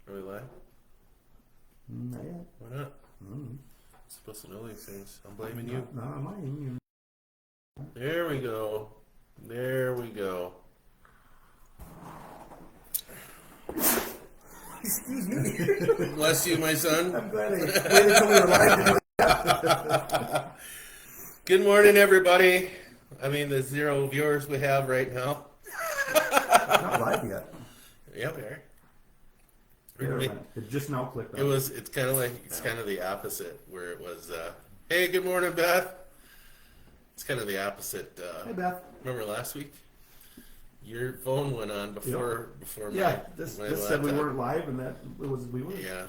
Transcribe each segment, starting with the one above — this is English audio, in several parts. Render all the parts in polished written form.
Are we live? Not yet. Why not? Mm. I'm supposed to know these things. I'm blaming you. Not mine. There we go. There we go. Excuse me. Bless you, my son. I'm glad I waited until we were live. Good morning, everybody. I mean, the 0 viewers we have right now. Not live yet. Yeah, we are. It just now clicked. It's kind of like, it's kind of the opposite, where it was, hey, good morning, Beth. It's kind of the opposite. Hey, Beth. Remember last week? Your phone went on before Yeah, my this said we weren't live, and that we were. Yeah.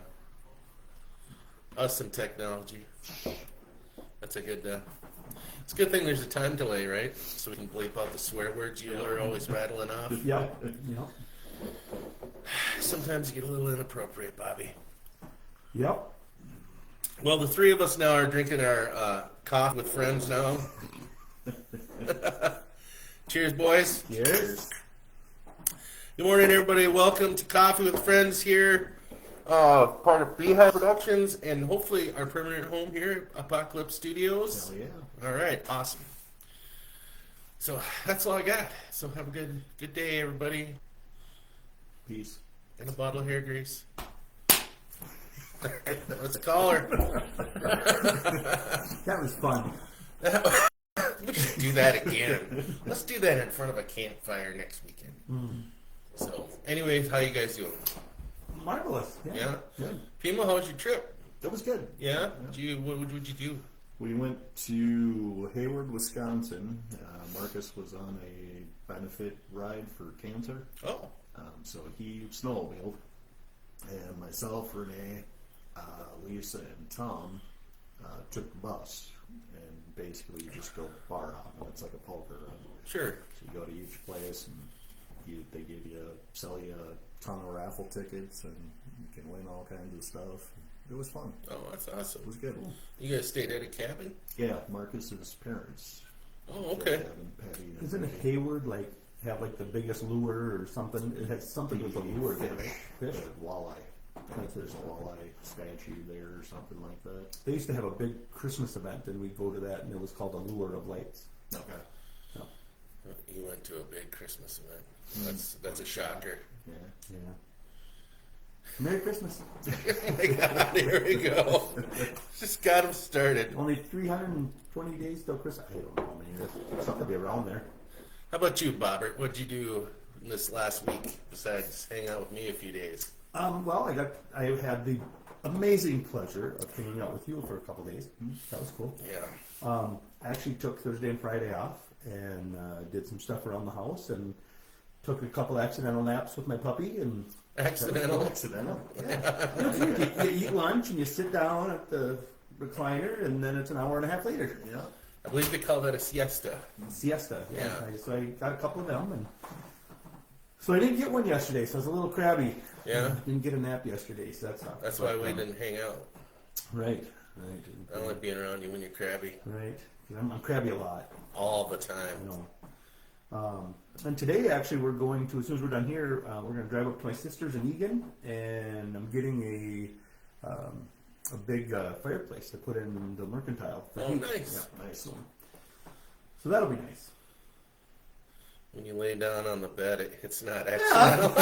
Us and technology. That's a good, it's a good thing there's a time delay, right? So we can bleep out the swear words you are always rattling off. Yeah. Sometimes you get a little inappropriate, Bobby. Yep. Well, the three of us now are drinking our coffee with friends now. Cheers, boys. Cheers. Good morning, everybody. Welcome to Coffee with Friends here, part of Beehive Productions, and hopefully our permanent home here, Apocalypse Studios. Hell yeah. All right, awesome. So that's all I got. So have a good day, everybody. Peace. And a bottle of hair grease. Let's call her. That was fun. We should do that again. Let's do that in front of a campfire next weekend. Mm. So, anyways, how you guys doing? Marvelous. Yeah? Good. Pimo, how was your trip? It was good. Yeah? What would you do? We went to Hayward, Wisconsin. Marcus was on a benefit ride for cancer. Oh. So he snowmobiled. And myself, Renee, Lisa, and Tom took the bus. And basically you just go bar hopping. It's like a poker run. Sure. So you go to each place and they sell you a ton of raffle tickets and you can win all kinds of stuff. It was fun. Oh, that's awesome. It was good. You guys stayed at a cabin? Yeah, Marcus's parents. Oh, okay. Isn't Hayward have the biggest lure or something? It has something with the lure. Fish. Walleye. I think there's a walleye statue there or something like that. They used to have a big Christmas event, and we'd go to that, and it was called the Lure of Lights. Okay. So, You went to a big Christmas event. That's a shocker. Yeah. yeah. Merry Christmas. Oh my God, here we go. Just got him started. Only 320 days till Christmas. I don't know, man. There's something to be around there. How about you, Bobbert? What'd you do this last week besides hang out with me a few days? Well, I had the amazing pleasure of hanging out with you for a couple days. That was cool. Yeah. I actually took Thursday and Friday off and did some stuff around the house and took a couple accidental naps with my puppy. And Accidental? Yeah. You eat lunch and you sit down at the recliner, and then it's an hour and a half later. Yeah. I believe they call that a siesta. Siesta. Yeah. So I got a couple of them, and so I didn't get one yesterday, so I was a little crabby. Yeah. Didn't get a nap yesterday, so That's why we didn't hang out. Right. I don't like being around you when you're crabby. Right. I'm crabby a lot. All the time. I know. And today, actually, we're going to, as soon as we're done here, we're going to drive up to my sister's in Egan, and I'm getting a big fireplace to put in the mercantile. Oh, nice. Yeah, nice. So that'll be nice. When you lay down on the bed, it's not accidental.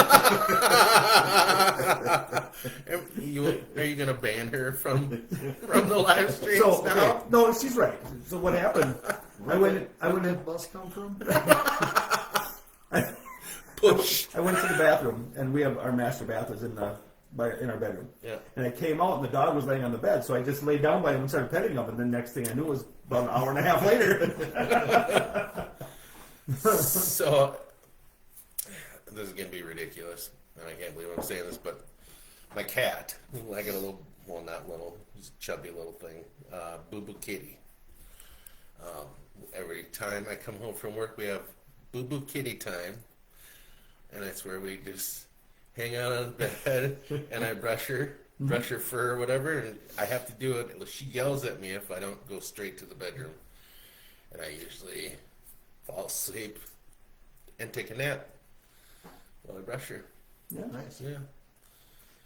Are you going to ban her from the live streams now? No, she's right. So what happened? I went Where did that bus come from? Push. I went to the bathroom, and we have our master bath is in our bedroom. Yeah. And I came out, and the dog was laying on the bed, so I just laid down by him and started petting him. And the next thing I knew was about an hour and a half later. So, this is going to be ridiculous, and I can't believe I'm saying this, but my cat, I got a little, well, not little, he's a chubby little thing, Boo Boo Kitty. Every time I come home from work, we have Boo Boo Kitty time, and that's where we just hang out on the bed, and I brush her fur or whatever, and I have to do it. She yells at me if I don't go straight to the bedroom, and I usually fall asleep and take a nap while I brush her. Yeah. Nice. Yeah.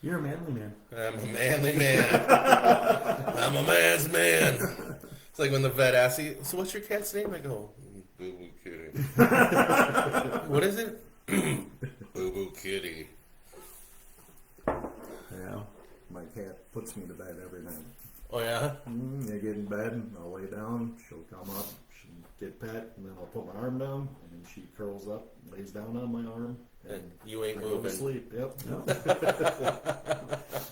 You're a manly man. I'm a manly man. I'm a man's man. It's like when the vet asks you, so what's your cat's name? I go, Boo Boo Kitty. What is it? Boo Boo Kitty. Yeah. My cat puts me to bed every night. Oh, yeah? I get in bed, and I'll lay down, she'll come up, she'll get pet, and then I'll put my arm down, and then she curls up, lays down on my arm, And you ain't I go to moving. sleep. Yep. No.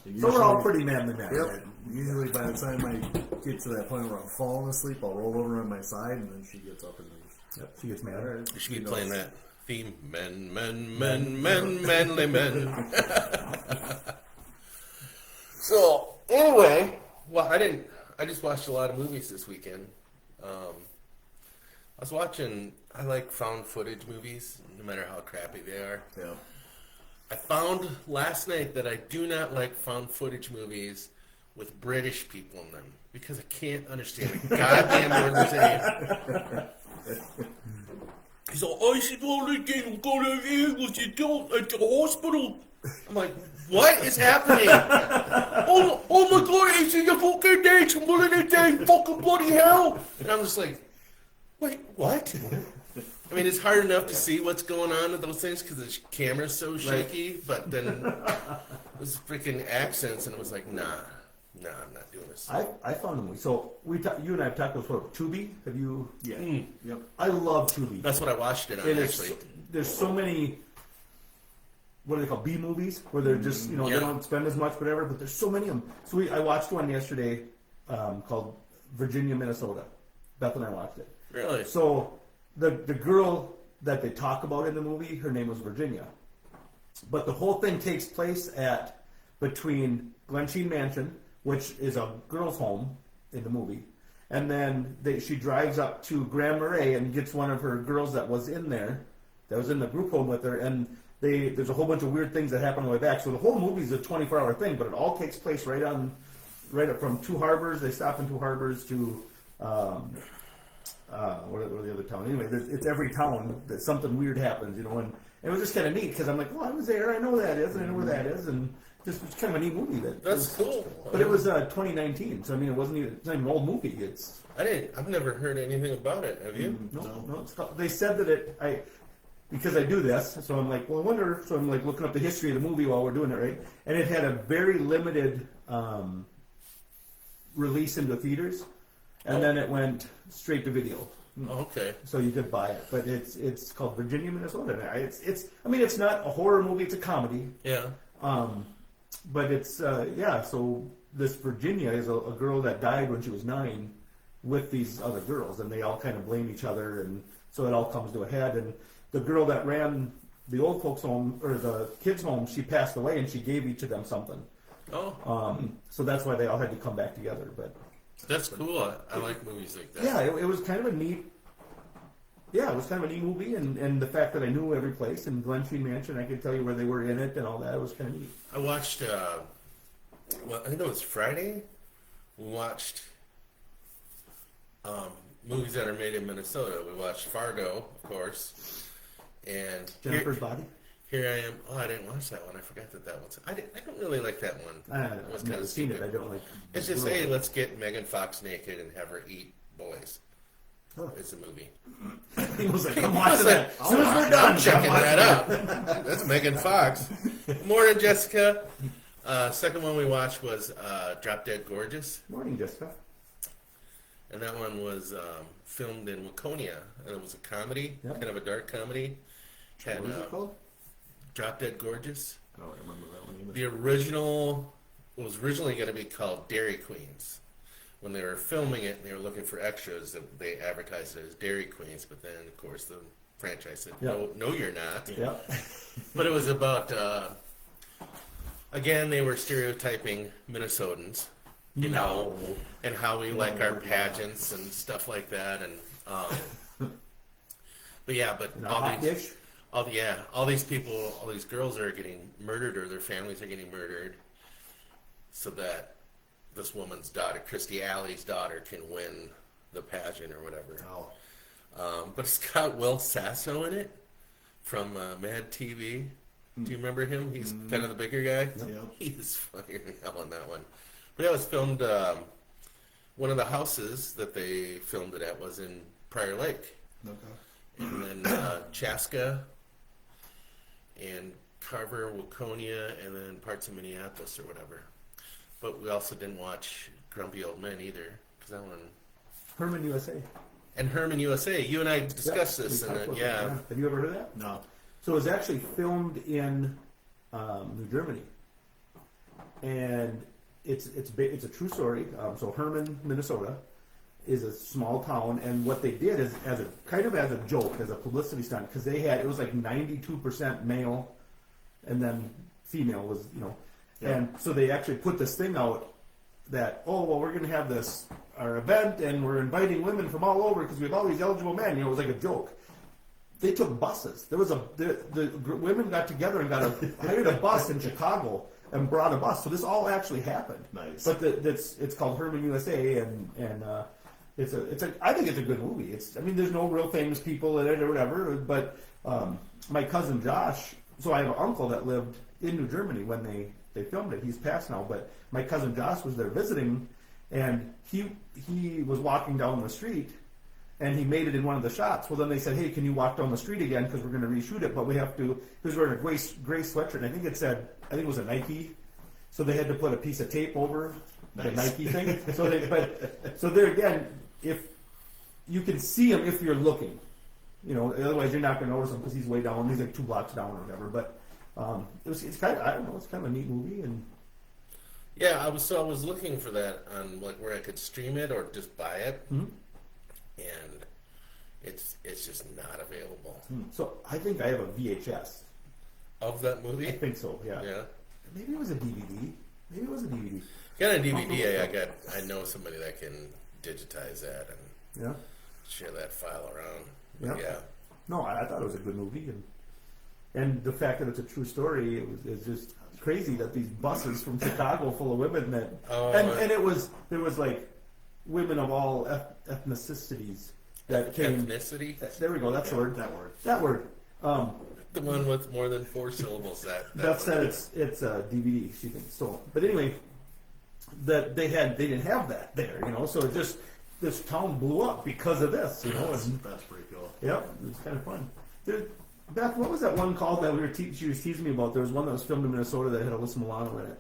And So we're all usually- pretty manly men. Yep. right? Usually by the time I get to that point where I'm falling asleep, I'll roll over on my side, and then she gets up and leaves. Yep. She gets mad. Alright. You should be playing that theme. Men, manly men. So, anyway, well, I just watched a lot of movies this weekend. I was watching, I like found footage movies, no matter how crappy they are. Yeah. I found last night that I do not like found footage movies with British people in them because I can't understand a goddamn word they're saying. He's like, I should only get go to English, you don't at the hospital. I'm like, what is happening? Oh my god, it's in the fucking day, one of the day, fucking bloody hell. And I'm just like, wait, what? I mean, it's hard enough to see what's going on with those things because the camera's so shaky, but then those freaking accents, and it was like, nah, I'm not doing this. I found a movie. So you and I have talked before. Tubi. Have you? Yeah. Yep. I love Tubi. That's what I watched it on, It actually. is. There's so many. What are they called? B movies, where they're just they Yeah. don't spend as much, whatever. But there's so many of them. So I watched one yesterday called Virginia, Minnesota. Beth and I watched it. Really? So the girl that they talk about in the movie, her name was Virginia. But the whole thing takes place between Glensheen Mansion, which is a girl's home in the movie, and then she drives up to Grand Marais and gets one of her girls that was in there, that was in the group home with her, and there's a whole bunch of weird things that happen on the way back. So the whole movie is a 24-hour thing, but it all takes place right up from Two Harbors. They stop in Two Harbors to what are the other towns? Anyway, it's every town that something weird happens, and it was just kind of neat because I'm like, well, I was there, I know where that is, and I know where that is, and just it's kind of a neat movie. That's cool. But it was 2019, so I mean, it's not even an old movie. I've never heard anything about it. Have you? No. They said that because I do this, so I'm like, well, I wonder. So I'm like looking up the history of the movie while we're doing it, right? And it had a very limited release into theaters, and then it went straight to video. Oh, okay. So you could buy it, but it's called Virginia, Minnesota. It's not a horror movie; it's a comedy. Yeah. But it's So this Virginia is a girl that died when she was 9, with these other girls, and they all kind of blame each other, and so it all comes to a head. And the girl that ran the old folks' home or the kids' home, she passed away, and she gave each of them something. Oh. So that's why they all had to come back together. But That's cool. I like movies like that. yeah, it was kind of a neat. Yeah, it was kind of a neat movie, and the fact that I knew every place in Glensheen Mansion, I could tell you where they were in it and all that. It was kind of neat. I watched, I think it was Friday. We watched movies that are made in Minnesota. We watched Fargo, of course, and Jennifer's Body. Here I am. Oh, I didn't watch that one. I forgot that was. I don't really like that one. It was I've never seen it. I don't like. It's just, hey, let's get Megan Fox naked and have her eat boys. Huh. It's a movie. He was like, I'm watching that. As soon as we're I'm done, checking that out. That's Megan Fox. Morning, Jessica. Second one we watched was Drop Dead Gorgeous. Morning, Jessica. And that one was filmed in Waconia. And it was a comedy, Yep. kind of a dark comedy. Had, What is it called? Drop Dead Gorgeous. I don't remember that one either. The original was originally going to be called Dairy Queens. When they were filming it and they were looking for extras, they advertised it as Dairy Queens. But then, of course, the franchise said, no, you're not. Yeah. But it was about, again, they were stereotyping Minnesotans, and how we like our pageants and stuff like that. And but yeah, but all these people, all these girls are getting murdered, or their families are getting murdered, so that this woman's daughter, Christy Alley's daughter, can win the pageant or whatever. Oh. But it's got Will Sasso in it from Mad TV. Do you remember him? He's kind of the bigger guy. Yep. He's funnier than hell on that one. But that was filmed. One of the houses that they filmed it at was in Prior Lake, Okay. and then Chaska, and Carver, Waconia, and then parts of Minneapolis or whatever. But we also didn't watch Grumpy Old Men either, because that one. Herman USA. And Herman USA. You and I discussed this, we and talked about yeah. that. Have you ever heard of that? No. So it was actually filmed in New Germany, and it's a true story. So Herman, Minnesota, is a small town, and what they did is as a joke, as a publicity stunt, because it was like 92% male, and then female was and so they actually put this thing out that we're going to have our event, and we're inviting women from all over because we have all these eligible men. It was like a joke. They took buses. There was the women got together and hired a bus in Chicago and brought a bus. So this all actually happened. Nice. But it's called Herman USA, and I think it's a good movie. There's no real famous people in it or whatever. But my cousin Josh. So I have an uncle that lived in New Germany when they filmed it. He's passed now, but my cousin Josh was there visiting, and he was walking down the street. And he made it in one of the shots. Well, then they said, "Hey, can you walk down the street again? Because we're going to reshoot it, but we have to." He was wearing a gray sweatshirt, and I think it was a Nike. So they had to put a piece of tape over the Nike thing. So there again, if you can see him if you're looking, otherwise you're not going to notice him because he's way down. He's like 2 blocks down or whatever. But it's kind of, I don't know, it's kind of a neat movie. And Yeah, I was looking for that on like where I could stream it or just buy it. Mm-hmm. And it's just not available. So I think I have a VHS. Of that I movie? think so. Yeah. Yeah. Maybe it was a DVD. Got a DVD. I know somebody that can digitize that and Yeah. share that file around. Yeah. Yeah. No, I thought it was a good movie, and the fact that it's a true story is just crazy that these buses from Chicago full of women and there was like women of all ethnicities that came. Ethnicity? There we go. That's the word. That word. The one with more than 4 syllables. That's that. It's a DVD. She thinks so. But anyway, that they didn't have that there. So it just this town blew up because of this. That's pretty cool. Yep, it was kind of fun. Beth, what was that one called that she was teasing me about? There was one that was filmed in Minnesota that had Alyssa Milano in it,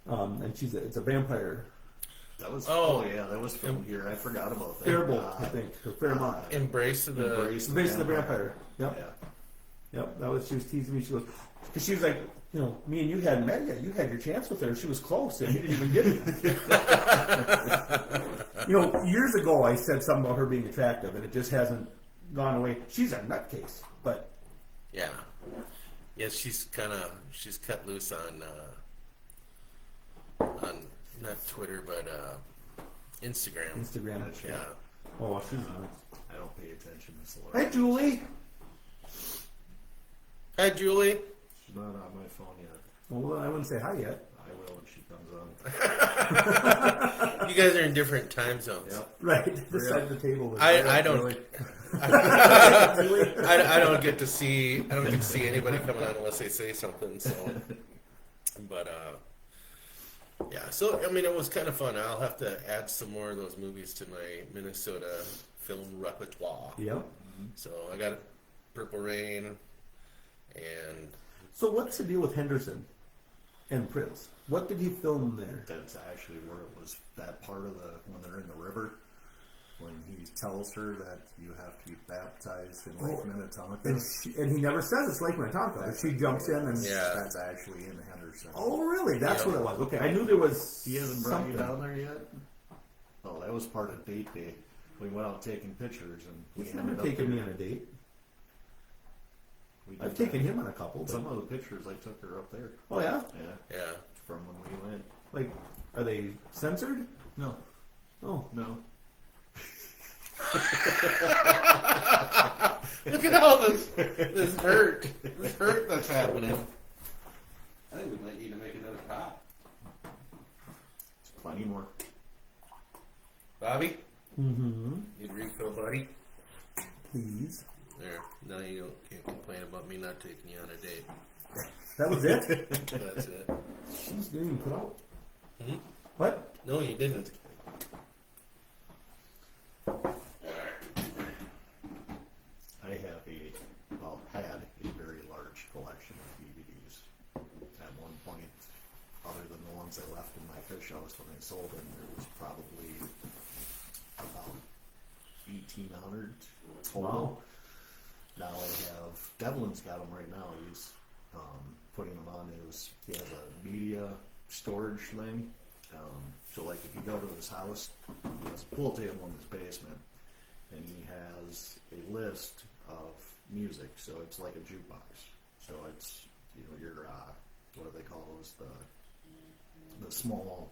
and it's a vampire. That was that was filmed here. I forgot about that. Faribault, I think, or Fairmont. Embrace of the Vampire. Yep. Yeah. Yep. That was. She was teasing me. She goes, because she was like, me and you hadn't met yet. You had your chance with her. She was close, and you didn't even get it. Years ago, I said something about her being attractive, and it just hasn't gone away. She's a nutcase, but yeah. She's cut loose on not Twitter but Instagram. Instagram. Yeah. Oh, she's nuts. I don't pay attention to Laura. Hey, Julie. Hi, Julie. She's not on my phone yet. Well, I wouldn't say hi yet. I will when she comes on. You guys are in different time zones. Yep. Right, this side of the table. I don't. Really. I don't get to see anybody coming on unless they say something. So, but yeah. So it was kind of fun. I'll have to add some more of those movies to my Minnesota film repertoire. Yep. So I got Purple Rain, and so what's the deal with Henderson and Prince? What did he film there? That's actually where it was. That part of when they're in the river. When he tells her that you have to be baptized in Lake Minnetonka. And he never says it's Lake Minnetonka. She jumps in and... Yeah. That's actually in Henderson. Oh, really? That's what it was. Okay, I knew there was He hasn't brought something. you down there yet? Oh, that was part of date day. We went out taking pictures and we He's ended never up taken there. me on a date. We did I've that. taken him on a couple. But... Some of the pictures I took her up there. Oh, yeah? yeah. From when we went. Like, are they censored? No. Oh. No. Look at all this hurt that's happening. I think we might need to make another pop. It's plenty more. Bobby, Mm-hmm. need a refill, buddy? Please. There. Now you can't complain about me not taking you on a date. That was it? That's it. Jeez, didn't even put out. Hmm? What? No, you didn't. I have had a very large collection of DVDs. At one point, other than the ones I left in my fish house when I sold them, there was probably about 1,800 total. Wow. Now I have, Devlin's got them right now. He's putting them on he has a media storage thing. So like if you go to his house, he has a pool table in his basement, and he has a list of music. So it's like a jukebox. So it's, your, what do they call those? The small,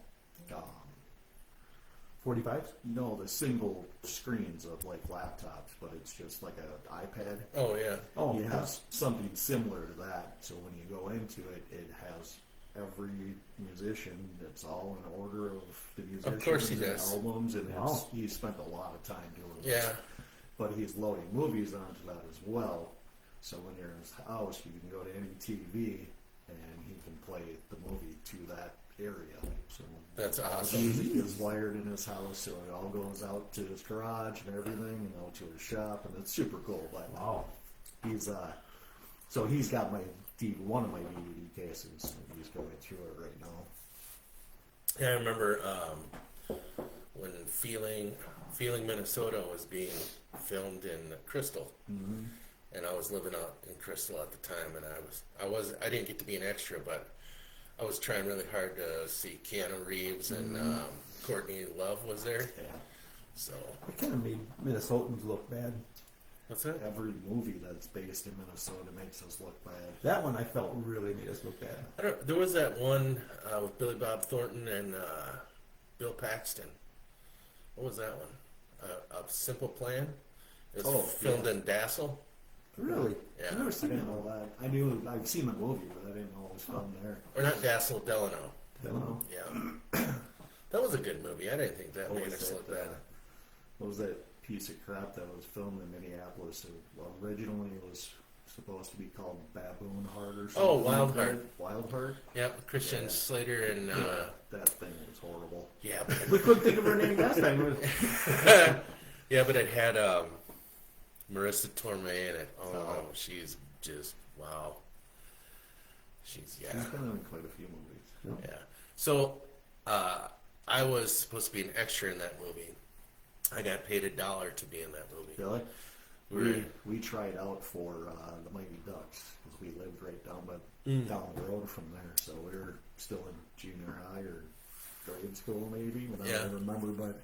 45s? no, the single screens of like laptops, but it's just like an iPad. Oh yeah. Oh, He yeah. has something similar to that. So when you go into it, it has every musician. It's all in order of the musicians course he and does. albums, and Wow. he spent a lot of time doing this. Yeah. But he's loading movies onto that as well. So when you're in his house, you can go to any TV and he can play the movie to that area. So That's the awesome. music is wired in his house, so it all goes out to his garage and everything, to his shop, and it's super cool. But Wow. he's so he's got one of my DVD cases, and he's going through it right now. Yeah, I remember when Feeling Minnesota was being filmed in Crystal, and I was living out in Crystal at the time, and I didn't get to be an extra, but I was trying really hard to see Keanu Reeves and Courtney Love was there, Yeah. so It kind of made Minnesotans look bad. what's that? Every movie that's based in Minnesota makes us look bad. That one I felt really made us look bad. There was that one with Billy Bob Thornton and Bill Paxton. What was that one? A Simple Plan. It was filmed in Dassel. Really? Yeah. I've never I seen didn't that know one. that. I've seen the movie, but I didn't know it was filmed there. Or not Dassel, Delano. Delano. Yeah. That was a good movie. I didn't think that What made was us that, look bad. What was that piece of crap that was filmed in Minneapolis? Originally it was supposed to be called Baboon Heart or something. Oh, Wild like that. Heart. Wild Heart? Yeah, Christian Yeah. Slater and That thing was horrible. yeah, We couldn't think of her name last time. yeah, but it had Marissa Tomei in it. Oh, Oh. she's just wow. She's He's been in quite a few movies. yeah. So I was supposed to be an extra in that movie. I got paid $1 to be in that movie. Really? We're- We tried out for the Mighty Ducks because we lived right down the road from there. So we were still in junior high or grade school maybe. I Yeah. don't remember, but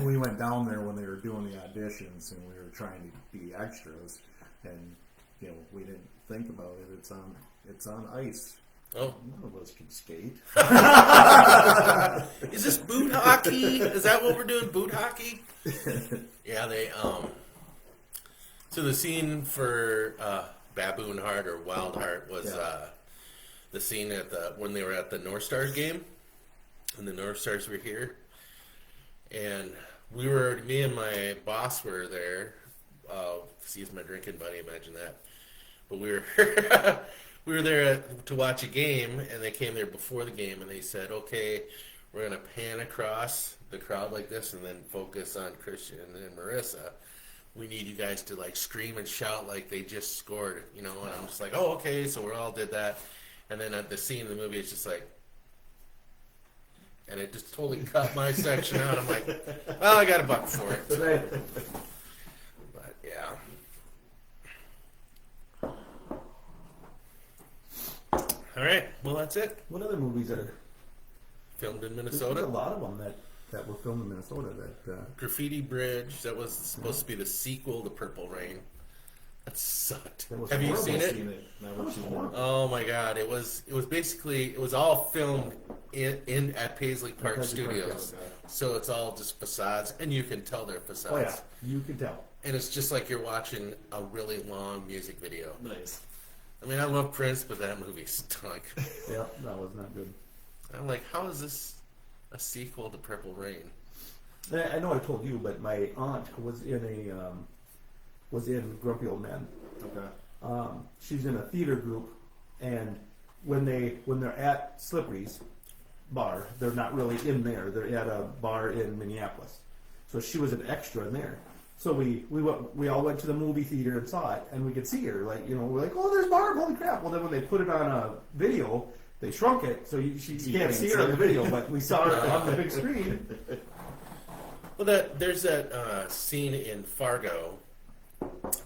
we went down there when they were doing the auditions and we were trying to be extras, and we didn't think about it. It's on ice. Oh, None of us can skate. is this boot hockey? Is that what we're doing? Boot hockey? Yeah, they So the scene for Baboon Heart or Wild Heart was Yeah. the scene when they were at the North Stars game, and the North Stars were here, and me and my boss were there. He's my drinking buddy. Imagine that. But we were we were there to watch a game, and they came there before the game, and they said, "Okay, we're gonna pan across the crowd like this, and then focus on Christian and Marissa. We need you guys to like scream and shout like they just scored, And I'm just like, "Oh, okay." So we all did that, and then at the scene in the movie, it's just like, and it just totally cut my section out. I'm like, "Well, I got $1 for it." Right. But yeah. All right. Well, that's it. What other movies are Filmed in There's a Minnesota. lot of them that were filmed in Minnesota. That Graffiti Bridge. That was supposed to be the sequel to Purple Rain. That sucked. That was Have you horrible. seen it? Never seen it. Oh my God! It was all filmed at Paisley Park Paisley Park, Studios. yeah. So it's all just facades, and you can tell they're facades. oh yeah, you can tell. And it's just like you're watching a really long music video. Nice. I mean, I love Prince, but that movie stunk. Yeah, that was not good. I'm like, how is this a sequel to Purple Rain? I know I told you, but my aunt was in Grumpy Old Men. Okay. She's in a theater group And when they're at Slippery's bar, they're not really in there. They're at a bar in Minneapolis. So she was an extra in there. So we all went to the movie theater and saw it, and we could see her. Like, we're like, oh, there's Barb, holy crap. Well, then when they put it on a video, they shrunk it, so you can't see her on the video, but we saw her on the big screen. Well, there's that scene in Fargo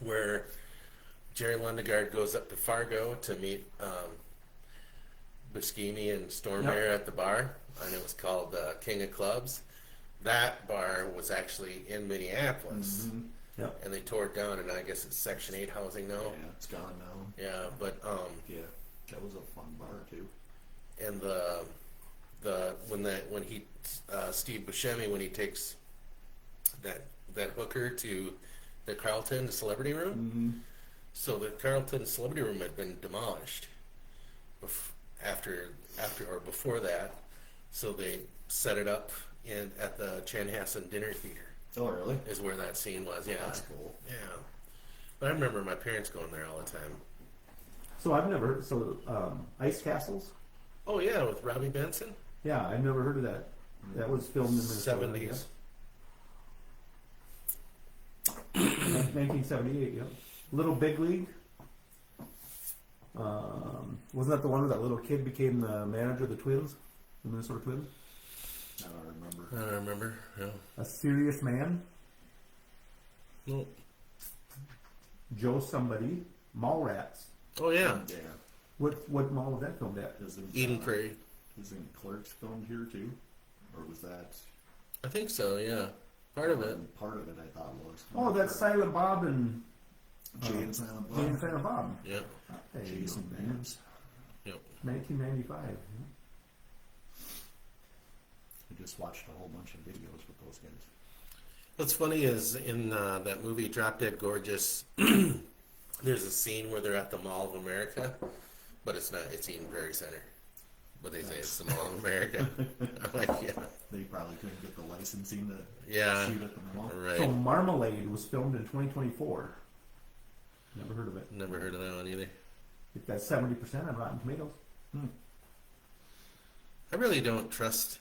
where Jerry Lundegaard goes up to Fargo to meet Buscemi and Stormare at the bar, and it was called King of Clubs. That bar was actually in Minneapolis, Yep. and they tore it down, and I guess it's Section 8 housing now. Yeah, it's gone now. Yeah, but Yeah, that was a fun bar too. and when Steve Buscemi, when he takes that hooker to the Carlton Celebrity Room, so the Carlton Celebrity Room had been demolished before that, so they set it up at the Chanhassen Dinner Theater. Oh, really? Is where that scene was. Yeah, That's cool. yeah. But I remember my parents going there all the time. So I've never Ice Castles. Oh yeah, with Robbie Benson. Yeah, I've never heard of that. That was filmed in Minnesota. 70s. 1978. Yep. Little Big League. Wasn't that the one where that little kid became the manager of the Twins, the Minnesota Twins? I don't remember. I don't remember. Yeah. A Serious Man. Nope. Joe Somebody. Mallrats. Oh yeah. Yeah. What mall was that filmed at? Isn't, Eden Prairie. Isn't Clerks filmed here too? Or was that I think so. Yeah. Part of it. Part of it, I thought was. Oh, that's Silent Bob and Jay and Silent Bob. Jay and Silent Bob. Yeah. Hey, Jason Bands. Yep. 1995. I just watched a whole bunch of videos with those guys. What's funny is in that movie Drop Dead Gorgeous, there's a scene where they're at the Mall of America, but it's not. It's Eden Prairie Center. But they say it's the Mall of America. I'm like, yeah. They probably couldn't get the licensing to Yeah. shoot at the mall. Right. So Marmalade was filmed in 2024. Never heard of it. Never heard of that one either. It got 70% on Rotten Tomatoes. I really don't trust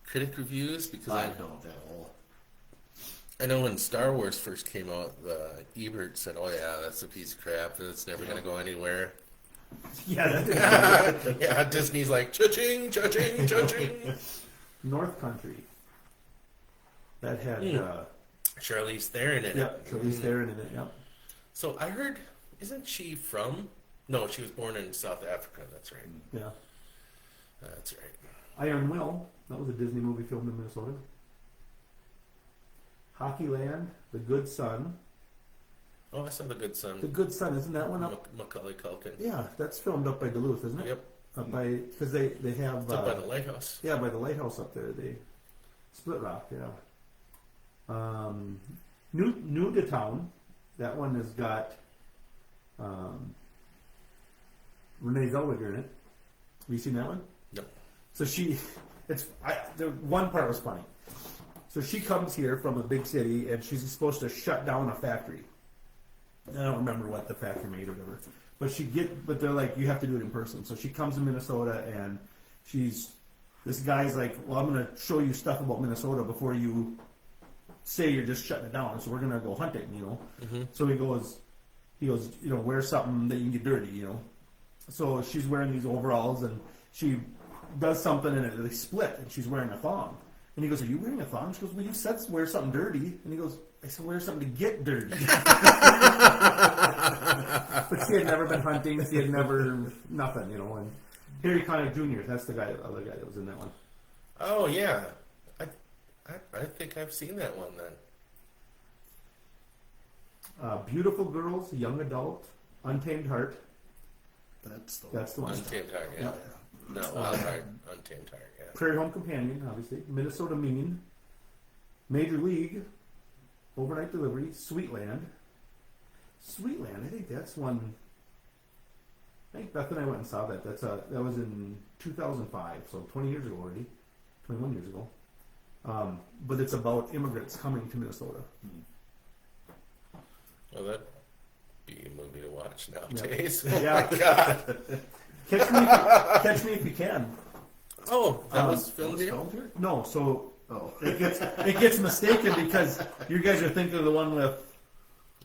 critic reviews because I don't at all. I know when Star Wars first came out, Ebert said, "Oh yeah, that's a piece of crap. It's never going to go anywhere." Yeah, that's Yeah, Disney's like cha-ching, cha-ching, cha-ching. North Country. That had, Charlize Theron in yeah, it. Charlize Theron in it, yeah. So I heard, isn't she from? No, she was born in South Africa. That's right. Yeah. That's right. Iron Will, that was a Disney movie filmed in Minnesota. Hockeyland, The Good Son. Oh, I saw The Good Son. The Good Son, isn't that one up? Macaulay Culkin. Yeah, that's filmed up by Duluth, isn't it? Yep. Up by, because they have... It's up by the lighthouse. Yeah, by the lighthouse up there. They Split Rock, yeah. New to Town. That one has got Renee Zellweger in it. Have you seen that one? No. So the one part was funny. So she comes here from a big city and she's supposed to shut down a factory. I don't remember what the factory made or whatever. But they're like, you have to do it in person. So she comes to Minnesota and this guy's like, well, I'm going to show you stuff about Minnesota before you say you're just shutting it down. So we're going to go hunting, Mm-hmm. So he goes, wear something that you can get dirty, So she's wearing these overalls and she does something and they split and she's wearing a thong. And he goes, are you wearing a thong? She goes, well, you said wear something dirty. And he goes, I said wear something to get dirty. But she had never been hunting. She had never, nothing, And Harry Connick Jr., that's the other guy that was in that one. Oh yeah, I think I've seen that one then. Beautiful Girls, Young Adult, Untamed Heart. That's the That's the one. Untamed Heart, yeah. Yeah. No, Wild Heart, Untamed Heart, yeah. Prairie Home Companion, obviously. Minnesota Mean. Major League. Overnight Delivery. Sweetland. I think that's one. I think Beth and I went and saw that. That was in 2005, so 20 years ago already. 21 years ago. But it's about immigrants coming to Minnesota. Oh, be a movie to watch nowadays. Yeah. Oh my God. Catch me if you can. Oh, that was That filmed was here? filmed here? No, so Oh. it gets mistaken because you guys are thinking of the one with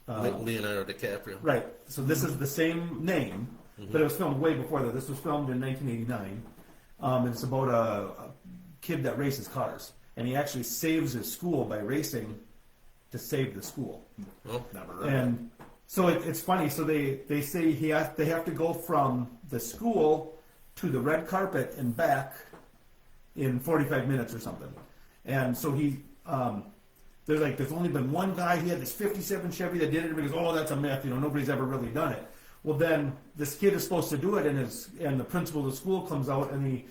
Leonardo DiCaprio. right. So this is the same name, but it was filmed way before that. This was filmed in 1989. It's about a kid that races cars, and he actually saves his school by racing to save the school. Well, Never heard of And so it's funny. So they say they have to go from the school to the red carpet and back in 45 minutes or something. And so there's only been one guy. He had this '57 Chevy that did it. Everybody goes, oh, that's a myth. Nobody's ever really done it. Well, then this kid is supposed to do it, and the principal of the school comes out and he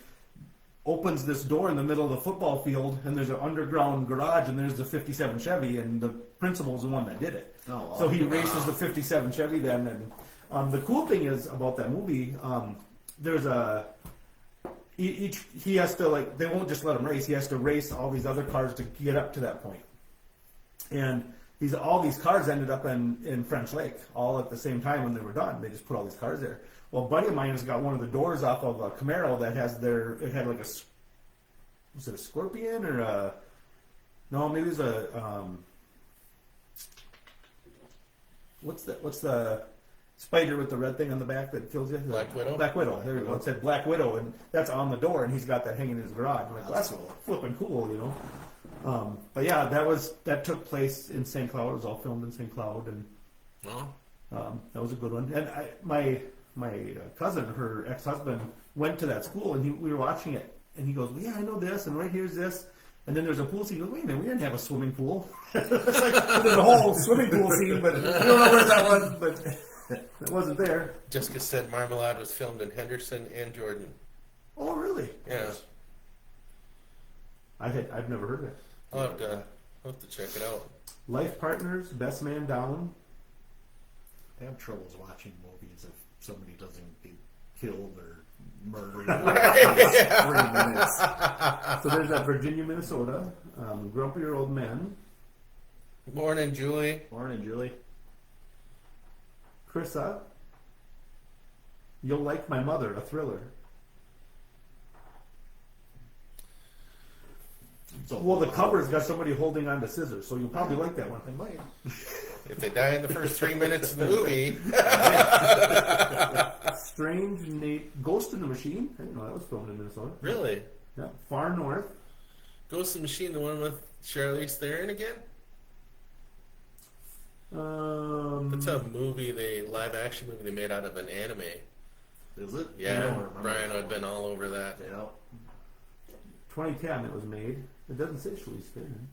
opens this door in the middle of the football field, and there's an underground garage, and there's the '57 Chevy, and the principal's the one that did it. Oh, wow. So he races the '57 Chevy then, and the cool thing is about that movie, there's he has to, they won't just let him race. He has to race all these other cars to get up to that point. And all these cars ended up in French Lake all at the same time when they were done. They just put all these cars there. Well, a buddy of mine has got one of the doors off of a Camaro that has it had like was it a Scorpion or no, maybe it was what's the spider with the red thing on the back that kills you? Black Widow? Black Widow. There you go. It said Black Widow, and that's on the door, and he's got that hanging in his garage. I'm like, That's that's cool. flipping cool, But yeah, that took place in St. Cloud. It was all filmed in St. Cloud, and well, that was a good one. And my cousin, her ex-husband, went to that school, and we were watching it, and he goes, well, yeah, I know this, and right here's this. And then there's a pool scene. He goes, wait a minute, we didn't have a swimming pool. It's like there's a whole swimming pool scene, but I don't know where that was, but it wasn't there. Jessica said Marmalade was filmed in Henderson and Jordan. Oh, really? Yeah. I've never heard of it. I'll have to check it out. Life Partners, Best Man Down. I have troubles watching movies if somebody doesn't get killed or murdered in 3 minutes. So there's that Virginia, Minnesota. Grumpier Old Men. Morning, Julie. Morning, Julie. Chrissa. You'll Like My Mother, a thriller. Well, the cover's got somebody holding on to scissors, so you'll probably like that one. I might. If they die in the first 3 minutes of the movie, Strange Nate, Ghost in the Machine. I didn't know that was filmed in Minnesota. really? Yeah. Far North. Ghost in the Machine, the one with Charlize Theron again? That's a live action movie they made out of an anime. Is it? I Yeah, don't remember. Brian had been all over that. Yeah. 2010 it was made. It doesn't say Charlize Theron.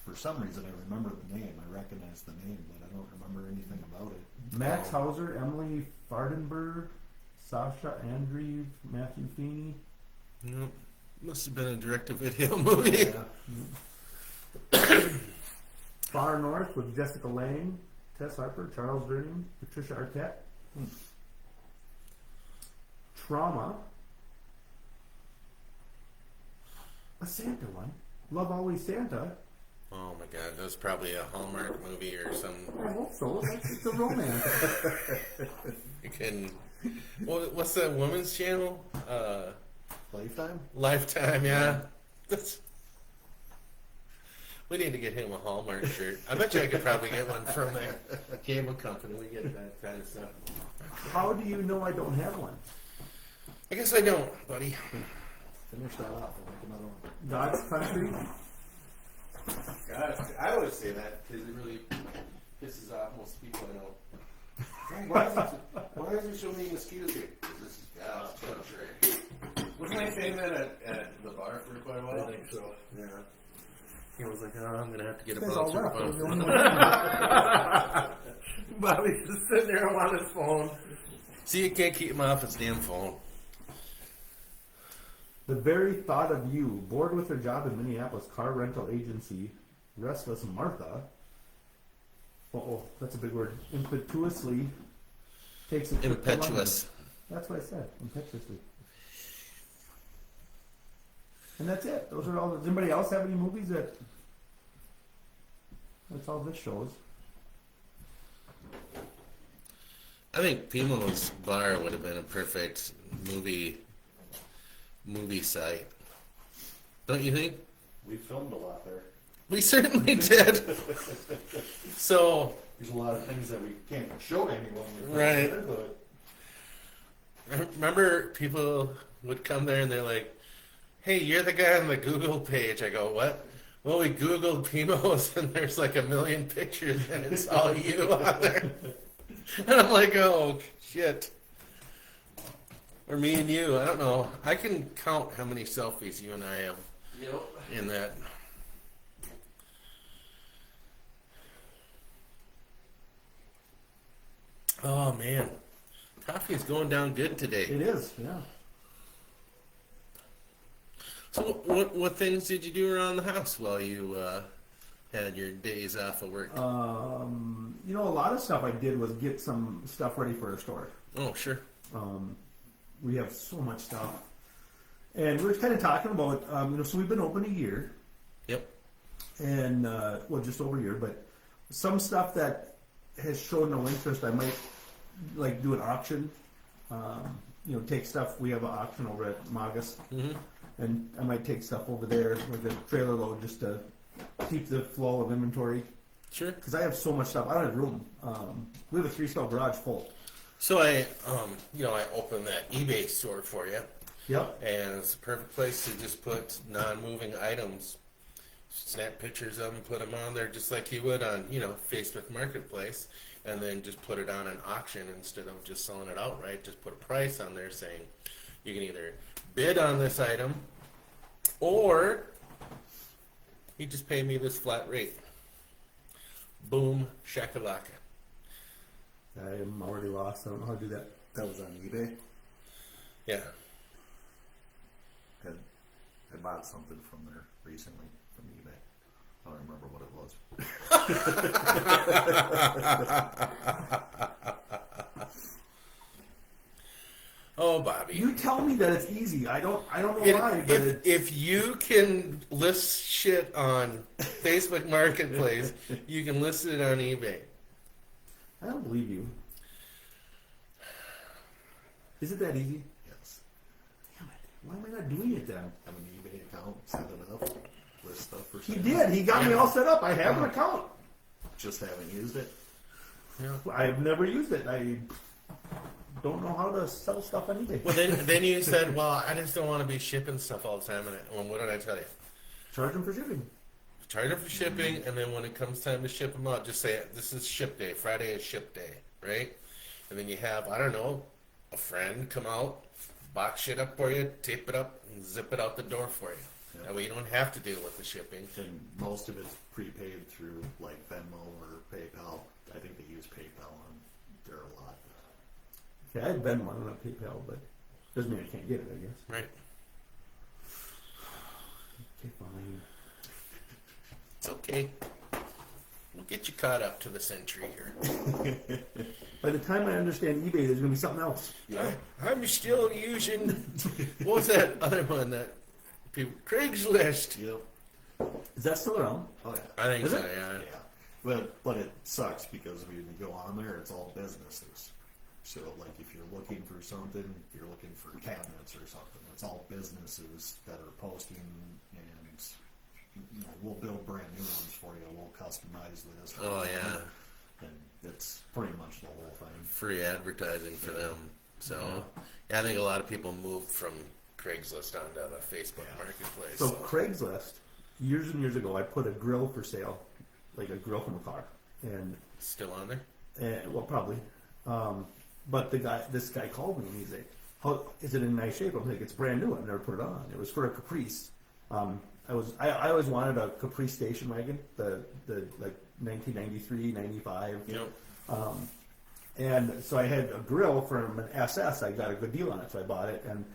For some reason, I remember the name. I recognize the name, but I don't remember anything about it. Max Hauser, Emily Fardenberg, Sasha Andreev, Matthew Feeney. Yep. Must have been a direct-to-video movie. Far North with Jessica Lange, Tess Harper, Charles Durning, Patricia Arquette. Trauma. A Santa one. Love Always Santa. Oh my God, that was probably a Hallmark movie or some. I hope so. It's a romance. You can. What's that woman's channel? Lifetime? Lifetime, yeah. We need to get him a Hallmark shirt. I bet you I could probably get one from a cable company. We get that kind of stuff. How do you know I don't have one? I guess I don't, buddy. Finish that off. We'll make another one. God's Country. God, I always say that because it really pisses off most people I know. Why is there so many mosquitoes here? 'Cause this is God's country. Wasn't I saying that at the bar for quite a while? I think so. Yeah. He was like, oh, I'm going to have to get a That's all bouncer. left. That was the only one. Bobby's just sitting there on his phone. See, you can't keep him off his damn phone. The Very Thought of You. Bored with her job in Minneapolis car rental agency. Restless Martha. Oh, that's a big word. Impetuously takes a trip to London. Impetuous. That's what I said. Impetuously. And that's it. Those are all. Does anybody else have any movies that? That's all this shows. I think Pimo's bar would have been a perfect movie site. Don't you think? We filmed a lot there. We certainly did. So, There's a lot of things that we can't show to anyone. Right. There, but remember people would come there and they're like, hey, you're the guy on the Google page. I go, what? Well, we Googled Pimo's and there's like 1 million pictures and it's all you on there. And I'm like, oh, shit. Or me and you. I don't know. I can count how many selfies you and I have in that. Oh, man. Coffee is going down good today. It is, yeah. So what things did you do around the house while you had your days off of work? You know, a lot of stuff I did was get some stuff ready for a store. Oh, sure. We have so much stuff. And we were kind of talking about, you know, so we've been open a year. Yep. And, well, just over a year, but some stuff that has shown no interest, I might, like, do an auction. You know, take stuff, we have an auction over at Magus. Mm-hmm. And I might take stuff over there with a trailer load just to keep the flow of inventory. Sure. Because I have so much stuff. I don't have room. We have a 3-stall garage full. So I opened that eBay store for you. Yep. And it's a perfect place to just put non-moving items, snap pictures of them, put them on there just like you would on, Facebook Marketplace, and then just put it on an auction instead of just selling it outright. Just put a price on there saying you can either bid on this item or you just pay me this flat rate. Boom, shakalaka. I am already lost. I don't know how to do that. that was on eBay. Yeah. And I bought something from there recently from eBay. I don't remember what it was. Oh, Bobby. You tell me that it's easy. I don't know why. But If you can list shit on Facebook Marketplace, you can list it on eBay. I don't believe you. Is it that easy? Yes. Damn it. Why am I not doing it then? Have an eBay account, set it up, list stuff for He sale. did. He got me all set up. I have an account. Just haven't used it. I've never used it. I don't know how to sell stuff on eBay. Well, then you said, well, I just don't want to be shipping stuff all the time. And what did I tell you? Charge them for shipping. Charge them for shipping, and then when it comes time to ship them out, just say, this is ship day. Friday is ship day, right? And then you have, I don't know, a friend come out, box shit up for you, tape it up, and zip it out the door for you. Yeah. That way you don't have to deal with the shipping. And most of it's prepaid through like Venmo or PayPal. I think they use PayPal on there a lot. Yeah, I've been one on PayPal, but doesn't mean I can't get it, I guess. Right. Okay, fine. It's okay. We'll get you caught up to the century here. By the time I understand eBay, there's going to be something else. Yeah. I'm still using, what was that other one that people, Craigslist. Yep. Is that still around? Oh yeah. I think Is so, it? yeah. Yeah. But it sucks because when you go on there, it's all businesses. So like if you're looking for something, if you're looking for cabinets or something, it's all businesses that are posting, and we'll build brand new ones for you. We'll customize this. Oh, yeah. And it's pretty much the whole thing. Free advertising for them. So, yeah, I think a lot of people moved from Craigslist onto the Facebook Marketplace. So Craigslist, years and years ago, I put a grill for sale, like a grill from a car, and Still on there? well, probably. But this guy called me and he's like, "How is it in nice shape?" I'm like, "It's brand new. I've never put it on." It was for a Caprice. I always wanted a Caprice station wagon, the like 1993, 95. Yep. And so I had a grill from an SS. I got a good deal on it, so I bought it, and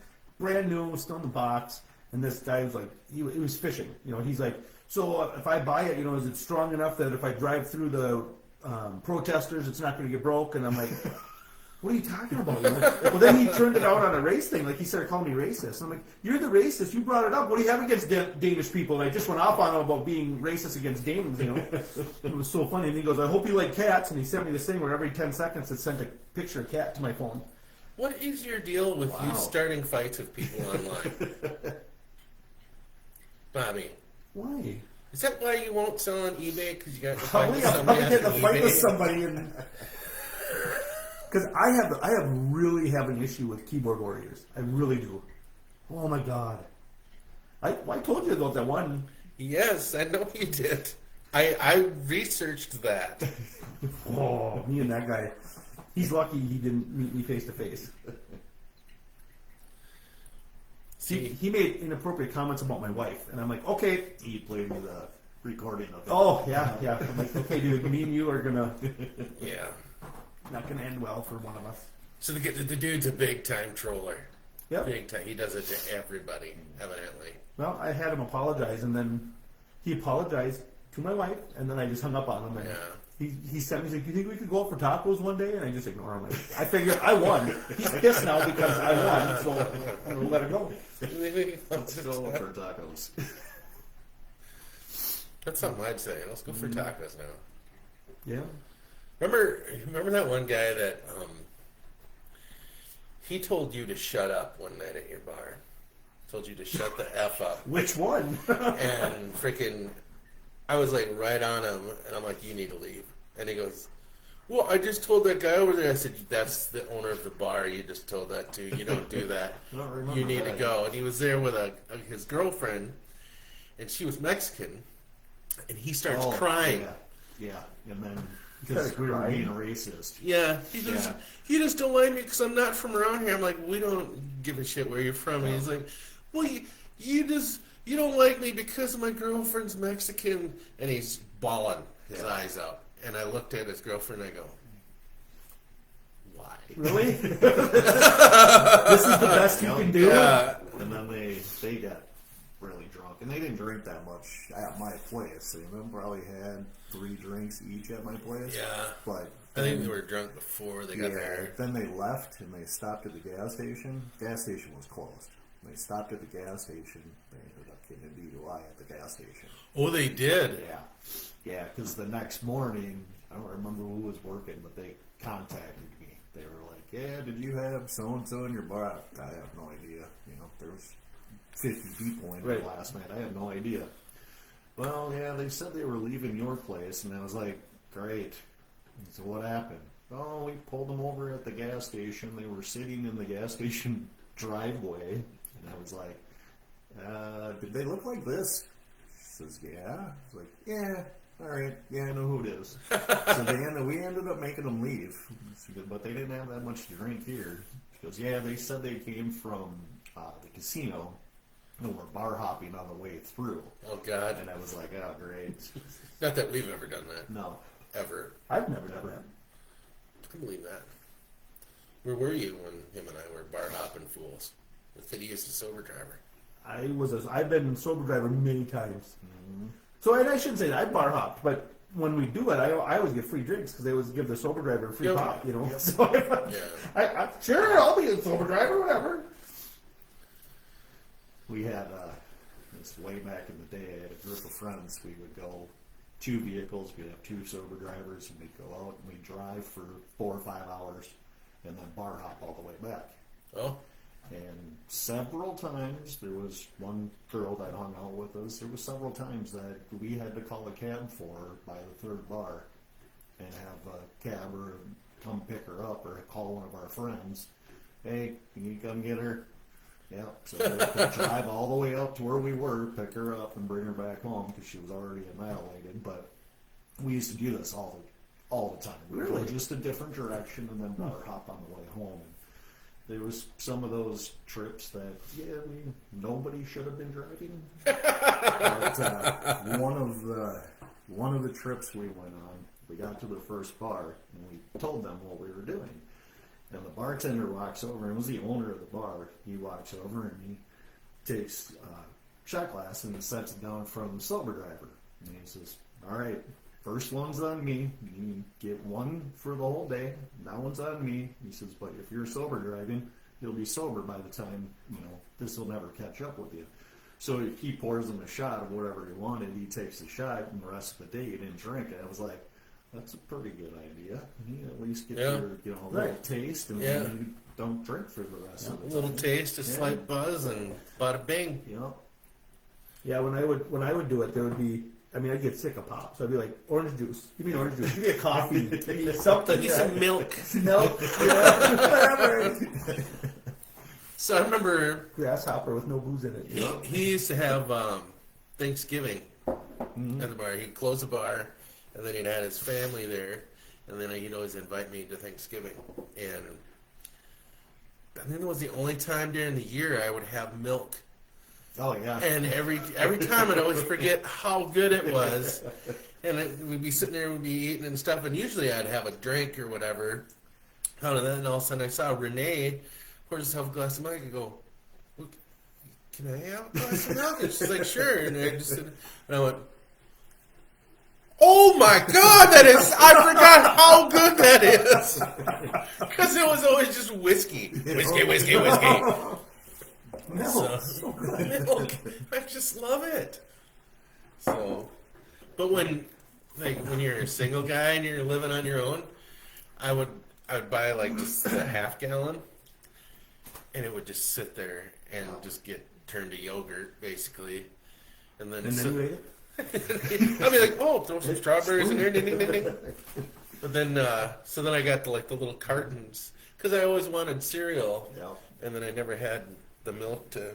brand new, still in the box. And this guy was like, he was fishing. He's like, "So if I buy it, is it strong enough that if I drive through the protesters, it's not going to get broke?" And I'm like, what are you talking about? Well, then he turned it out on a race thing. Like, he started calling me racist. I'm like, you're the racist. You brought it up. What do you have against Danish people? And I just went off on him about being racist against Danes, It was so funny. And he goes, I hope you like cats. And he sent me this thing where every 10 seconds it sent a picture of a cat to my phone. What is your deal with you Wow. starting fights with people online? Bobby, Why? is that why you won't sell on eBay? Because you got to fight Probably with I'm somebody probably getting on a fight with eBay? somebody. Because I really have an issue with keyboard warriors. I really do. Oh my god. I told you about that one. Yes, I know you did. I researched that. Oh, me and that guy. He's lucky he didn't meet me face to face. He made inappropriate comments about my wife, and I'm like, okay. He played me the recording of it. Oh yeah. I'm like, okay, dude, me and you are Yeah. not gonna end well for one of us. So the dude's a big time troller. Yep. Big time. He does it to everybody, evidently. Well, I had him apologize, and then he apologized to my wife, and then I just hung up on him. And Yeah. he sent me, he's like, "You think we could go out for tacos one day?" And I just ignore him. I figured I won. He's pissed now because I won, so I'm gonna let it go. Let's go for tacos. That's something I'd say. Let's go for tacos now. Yeah. Remember that one guy that he told you to shut up one night at your bar. Told you to shut the F up. Which one? And freaking, I was like right on him, and I'm like, you need to leave. And he goes, well, I just told that guy over there. I said, that's the owner of the bar. You just told that to. You don't do that. I don't remember You need to that. go. And he was there with his girlfriend, and she was Mexican, and he starts crying. Yeah. And then because we were being racist. Yeah, he just don't like me because I'm not from around here. I'm like, we don't give a shit where you're from. And he's like, well, you don't like me because my girlfriend's Mexican, and he's bawling his eyes out. And I looked at his girlfriend and I go, why? Really? This is the best you can do? Yeah. And then they got really drunk, and they didn't drink that much at my place. They probably had 3 drinks each at my place. Yeah. But I think they were drunk before they got there. Then they left and they stopped at the gas station. Gas station was closed. They stopped at the gas station. They ended up getting a DUI at the gas station. Oh, they did? Yeah, because the next morning, I don't remember who was working, but they contacted me. They were like, yeah, did you have so-and-so in your bar? I have no idea. There was 50 people in there last night. I have no idea. Well, yeah, they said they were leaving your place, and I was like, great. So what happened? Oh, we pulled them over at the gas station. They were sitting in the gas station driveway, and I was like, did they look like this? She says, yeah. I was like, yeah, all right, yeah, I know who it is. So we ended up making them leave. She goes, but they didn't have that much to drink here. She goes, yeah, they said they came from the casino and were bar hopping on the way through. Oh, God. And I was like, oh, great. Not that we've ever done that. No. Ever. I've never done that. I can believe that. Where were you when him and I were bar hopping fools? With Phineas the sober driver. I've been sober driver many times. Mm-hmm. So, and I shouldn't say that I bar hopped, but when we do it, I always get free drinks because they always give the sober driver a free pop, Yep. So I sure, I'll be a sober driver, whatever. We had, this way back in the day, I had a group of friends. We would go 2 vehicles, we'd have 2 sober drivers, and we'd go out and we'd drive for 4 or 5 hours and then bar hop all the way back. Oh? And several times, there was one girl that hung out with us, there was several times that we had to call a cab for her by the 3rd bar and have a cabber come pick her up or call one of our friends. Hey, can you come get her? Yeah, so we had to drive all the way up to where we were, pick her up, and bring her back home because she was already annihilated. But we used to do this all the time. We would go just a different direction and then bar hop on the way home. And there was some of those trips that nobody should have been driving. But one of the trips we went on, we got to the first bar and we told them what we were doing. And the bartender walks over, and it was the owner of the bar. He walks over and he takes a shot glass and he sets it down from the sober driver. And he says, all right, first one's on me. You get one for the whole day. That one's on me. He says, but if you're sober driving, you'll be sober by the time, this will never catch up with you. So he pours him a shot of whatever he wanted. He takes the shot, and the rest of the day he didn't drink. And I was like, that's a pretty good idea. You at least get your little taste, and then you don't drink for the rest of the time. A little taste, a slight buzz, and bada bing. Yeah, when I would do it, there would be. I mean, I'd get sick of pop, so I'd be like, orange juice. Give me orange juice. Give me a coffee. Give me something. Give me some milk. Milk. Whatever. So I remember Grasshopper with no booze in it. he used to have Thanksgiving at the bar. He'd close the bar, and then he'd have his family there, and then he'd always invite me to Thanksgiving. And I think it was the only time during the year I would have milk. Oh yeah. And every time I'd always forget how good it was. And we'd be sitting there, we'd be eating and stuff, and usually I'd have a drink or whatever. And then all of a sudden I saw Renee pour herself a glass of milk. I go, "Look, can I have a glass of milk?" And she's like, "Sure." And I went, "Oh my God, I forgot how good that is." Because it was always just whiskey. Whiskey. Milk. I just love it. So, but when you're a single guy and you're living on your own, I would buy like just a half gallon, and it would just sit there and just get turned to yogurt basically, and then you ate it? I'd be like, oh, throw some strawberries in there, ding, ding, ding, ding. But then, so then I got the little cartons because I always wanted cereal, and then I never had the milk to.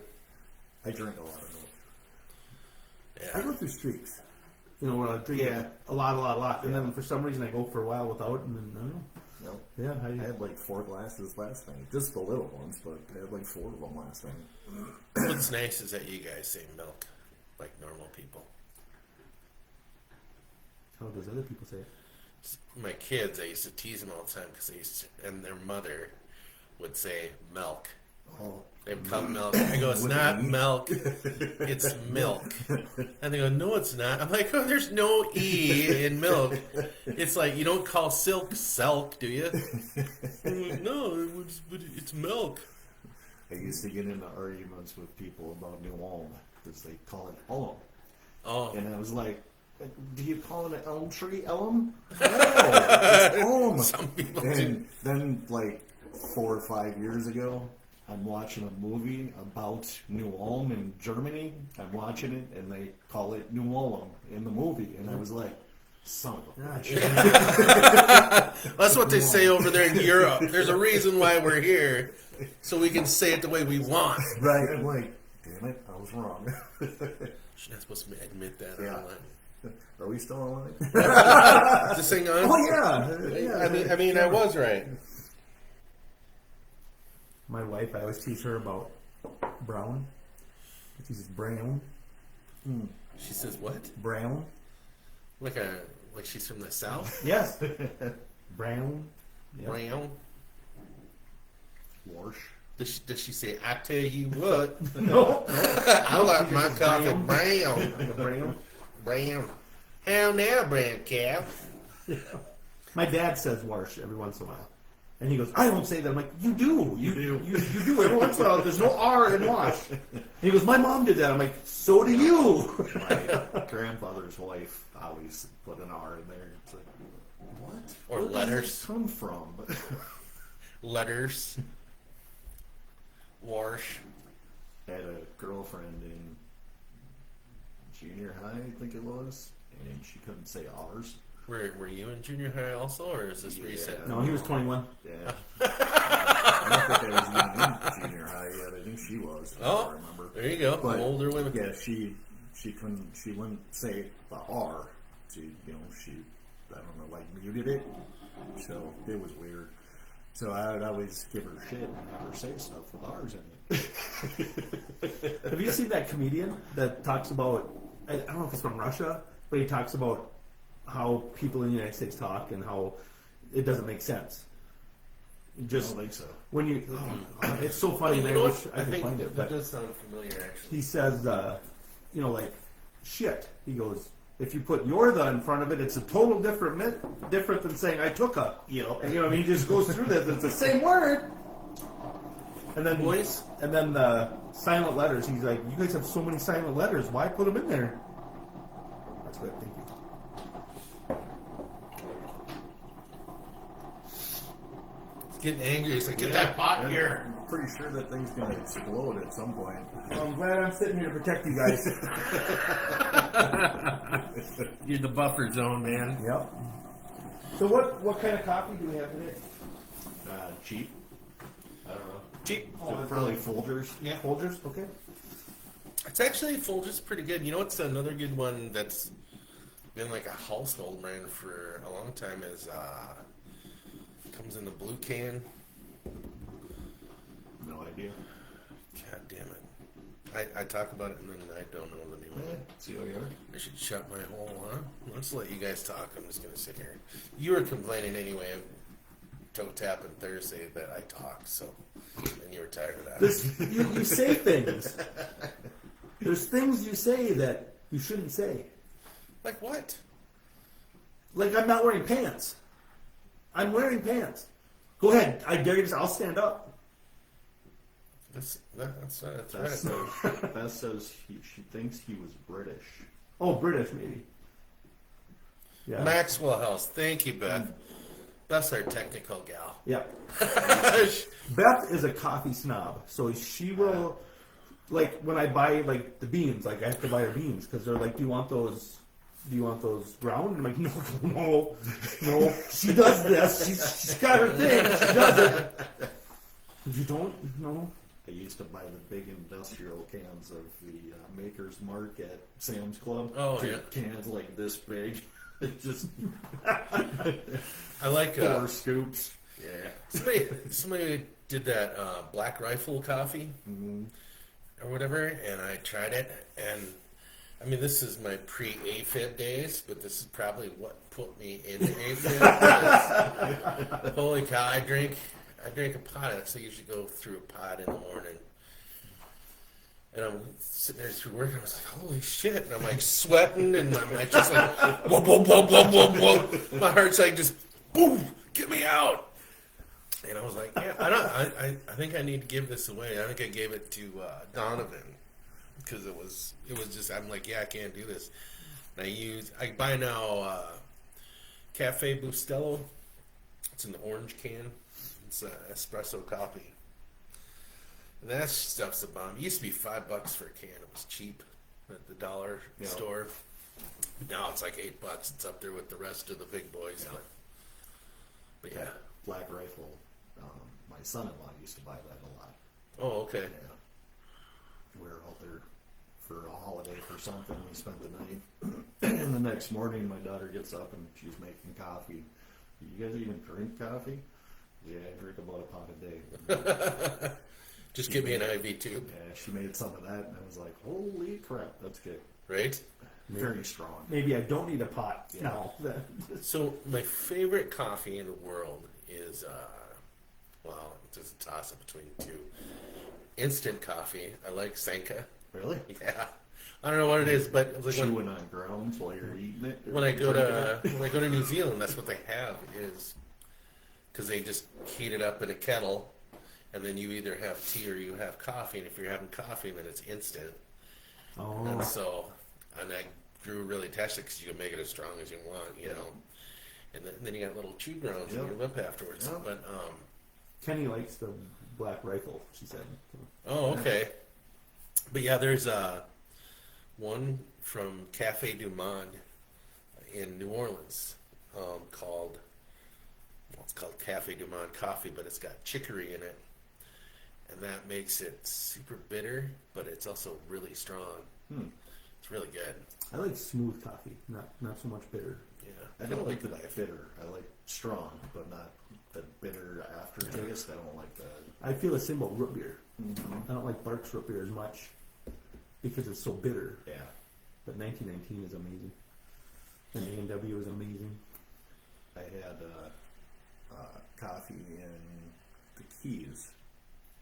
I drink a lot of milk. I go through streaks. When I drink a lot, and then for some reason I go for a while without, and then I don't know. No. Yeah, I had like 4 glasses last night. Just the little ones, but I had like 4 of them last night. What's nice is that you guys say milk like normal people. How does other people say it? My kids, I used to tease them all the time because and their mother would say milk. Oh. They would call it milk. I go, it's not milk, it's milk. And they go, no, it's not. I'm like, oh, there's no E in milk. It's like, you don't call silk, do you? Like, no, it's milk. I used to get into arguments with people about New Ulm because they call it Ulm. Oh. And I was like, do you call it an elm tree, Elm? No, it's Ulm. Some people do. And then, like, 4 or 5 years ago, I'm watching a movie about New Ulm in Germany. I'm watching it, and they call it New Ulm in the movie. And I was like, son of a bitch. That's what they say over there in Europe. There's a reason why we're here, so we can say it the way we want. Right. I'm like, damn it, I was wrong. You're not supposed to admit that. Yeah. Are we still online? Is this thing on? Oh yeah. I mean, I was right. My wife, I always tease her about brown. She says brown. She says what? Brown. Like she's from the South? Yes. Brown. Yep. Brown. Warsh. Does she say, I tell you what, No. I like my coffee brown. Brown. Brown. How now, brown cow? Yeah. My dad says "warsh" every once in a while, and he goes, "I don't say that." I'm like, "You do. You do every once in a while. There's no R in wash." And he goes, "My mom did that." I'm like, "So do you." My grandfather's wife always put an R in there. It's like, what? Or Where letters. does it come from? Letters. Warsh. I had a girlfriend in junior high, I think it was, and she couldn't say R's. Were you in junior high also, or is this recent? No, he was 21. Yeah. I don't think I was even in junior high yet. I think she was. I Oh, don't remember. there you go. But, Older women. Yeah, she wouldn't say the R. She I don't know, like muted it. So it was weird. So I would always give her shit and have her say stuff with R's in it. Have you seen that comedian that talks about? I don't know if it's from Russia, but he talks about how people in the United States talk and how it doesn't make sense. I Just don't think so. when you, it's so funny. And I wish I could find it, that but does sound familiar, actually. he says, like shit. He goes, If you put "you're the" in front of it, it's a total different than saying "I took a." And, you know, he just goes through this. It's the same word. And then Voice? and then the silent letters. He's like, "You guys have so many silent letters. Why put them in there?" That's good. Thank you. He's getting angry. He's like, get that pot I'm here. pretty sure that thing's going to explode at some point. Well, I'm glad I'm sitting here to protect you guys. You're the buffer zone, man. Yep. So what kind of coffee do we have today? Cheap. I don't know. Cheap. Probably Folgers. Yeah. Folgers? Okay. It's actually Folgers pretty good. You know what's another good one that's been like a household brand for a long time is comes in the blue can. No idea. God damn it. I talk about it and then I don't know the name of it. See how you are. I should shut my hole, huh? Let's let you guys talk. I'm just going to sit here. You were complaining anyway of toe tapping Thursday that I talk, so, and you were tired of that. You say things. There's things you say that you shouldn't say. Like what? Like, I'm not wearing pants. I'm wearing pants. Go ahead. I dare you to. I'll stand up. That's right. Beth says she thinks he was British. Oh, British, maybe. Yeah. Maxwell House. Thank you, Beth. That's our technical gal. Yeah. Beth is a coffee snob, so she will, like, when I buy, like, the beans, like, I have to buy her beans, because they're like, do you want those ground? And I'm like, no. She does this. She's got her thing. She does it. You don't? No. I used to buy the big industrial cans of the Maker's Mark at Sam's Club. Oh, yeah. Cans like this big. It just I like 4 scoops. Yeah. Somebody did that Black Rifle coffee or whatever, and I tried it, and I mean, this is my pre-AFib days, but this is probably what put me in AFib. Holy cow! I drink a pot. So I usually go through a pot in the morning, and I'm sitting there through work. And I was like, "Holy shit!" And I'm like sweating, and I'm like just like, whoa, whoa, whoa, whoa, whoa, whoa. My heart's like just, boom, get me out. And I was like, yeah, I think I need to give this away. I think I gave it to Donovan because it was just, I'm like, yeah, I can't do this. And I buy now Cafe Bustelo. It's in the orange can. It's espresso coffee. And that stuff's a bomb. It used to be $5 for a can. It was cheap at the dollar store. Now it's like $8. It's up there with the rest of the big boys. But yeah. Black Rifle. My son-in-law used to buy that a lot. Oh, okay. Yeah. We were out there for a holiday for something. We spent the night. And the next morning, my daughter gets up and she's making coffee. You guys even drink coffee? Yeah, I drink about a pot a day. Just give me an IV tube. Yeah, she made some of that, and I was like, holy crap, that's good. Right? Very strong. Maybe I don't need a pot now. So my favorite coffee in the world is, there's a toss-up between two. Instant coffee. I like Senka. Really? Yeah. I don't know what it is, but it's like Chewing on grounds while you're eating it? when I go to New Zealand, that's what they have is because they just heat it up in a kettle, and then you either have tea or you have coffee. And if you're having coffee, then it's instant. Oh. And I grew really attached to it because you can make it as strong as you want, you know. And then you got little chew grounds in your lip afterwards. Yeah. But Kenny likes the Black Rifle, she said. oh, okay. But yeah, there's one from Cafe du Monde in New Orleans called Cafe du Monde coffee, but it's got chicory in it, and that makes it super bitter, but it's also really strong. It's really good. I like smooth coffee, not so much bitter. Yeah, I don't like the bitter. I like strong, but not the bitter aftertaste. I don't like that. I feel the same about root beer. I don't like Barks root beer as much because it's so bitter. Yeah. But 1919 is amazing. And A&W is amazing. I had coffee in the Keys,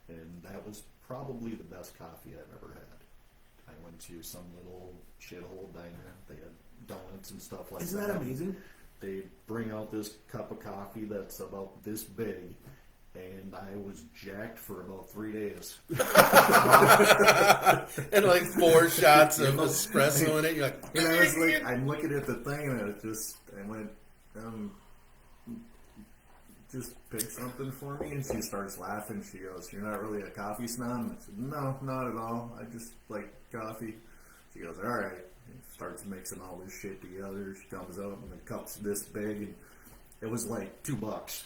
and that was probably the best coffee I've ever had. I went to some little shithole diner. They had donuts and stuff like Isn't that. that amazing? They bring out this cup of coffee that's about this big, and I was jacked for about 3 days. And like 4 shots of espresso in it. You're like, And I was like, I'm looking at the thing, and I went, just pick something for me. And she starts laughing. She goes, "You're not really a coffee snob?" I said, "No, not at all. I just like coffee." She goes, "All right." And starts mixing all this shit together. She comes out, and the cup's this big, and it was like $2.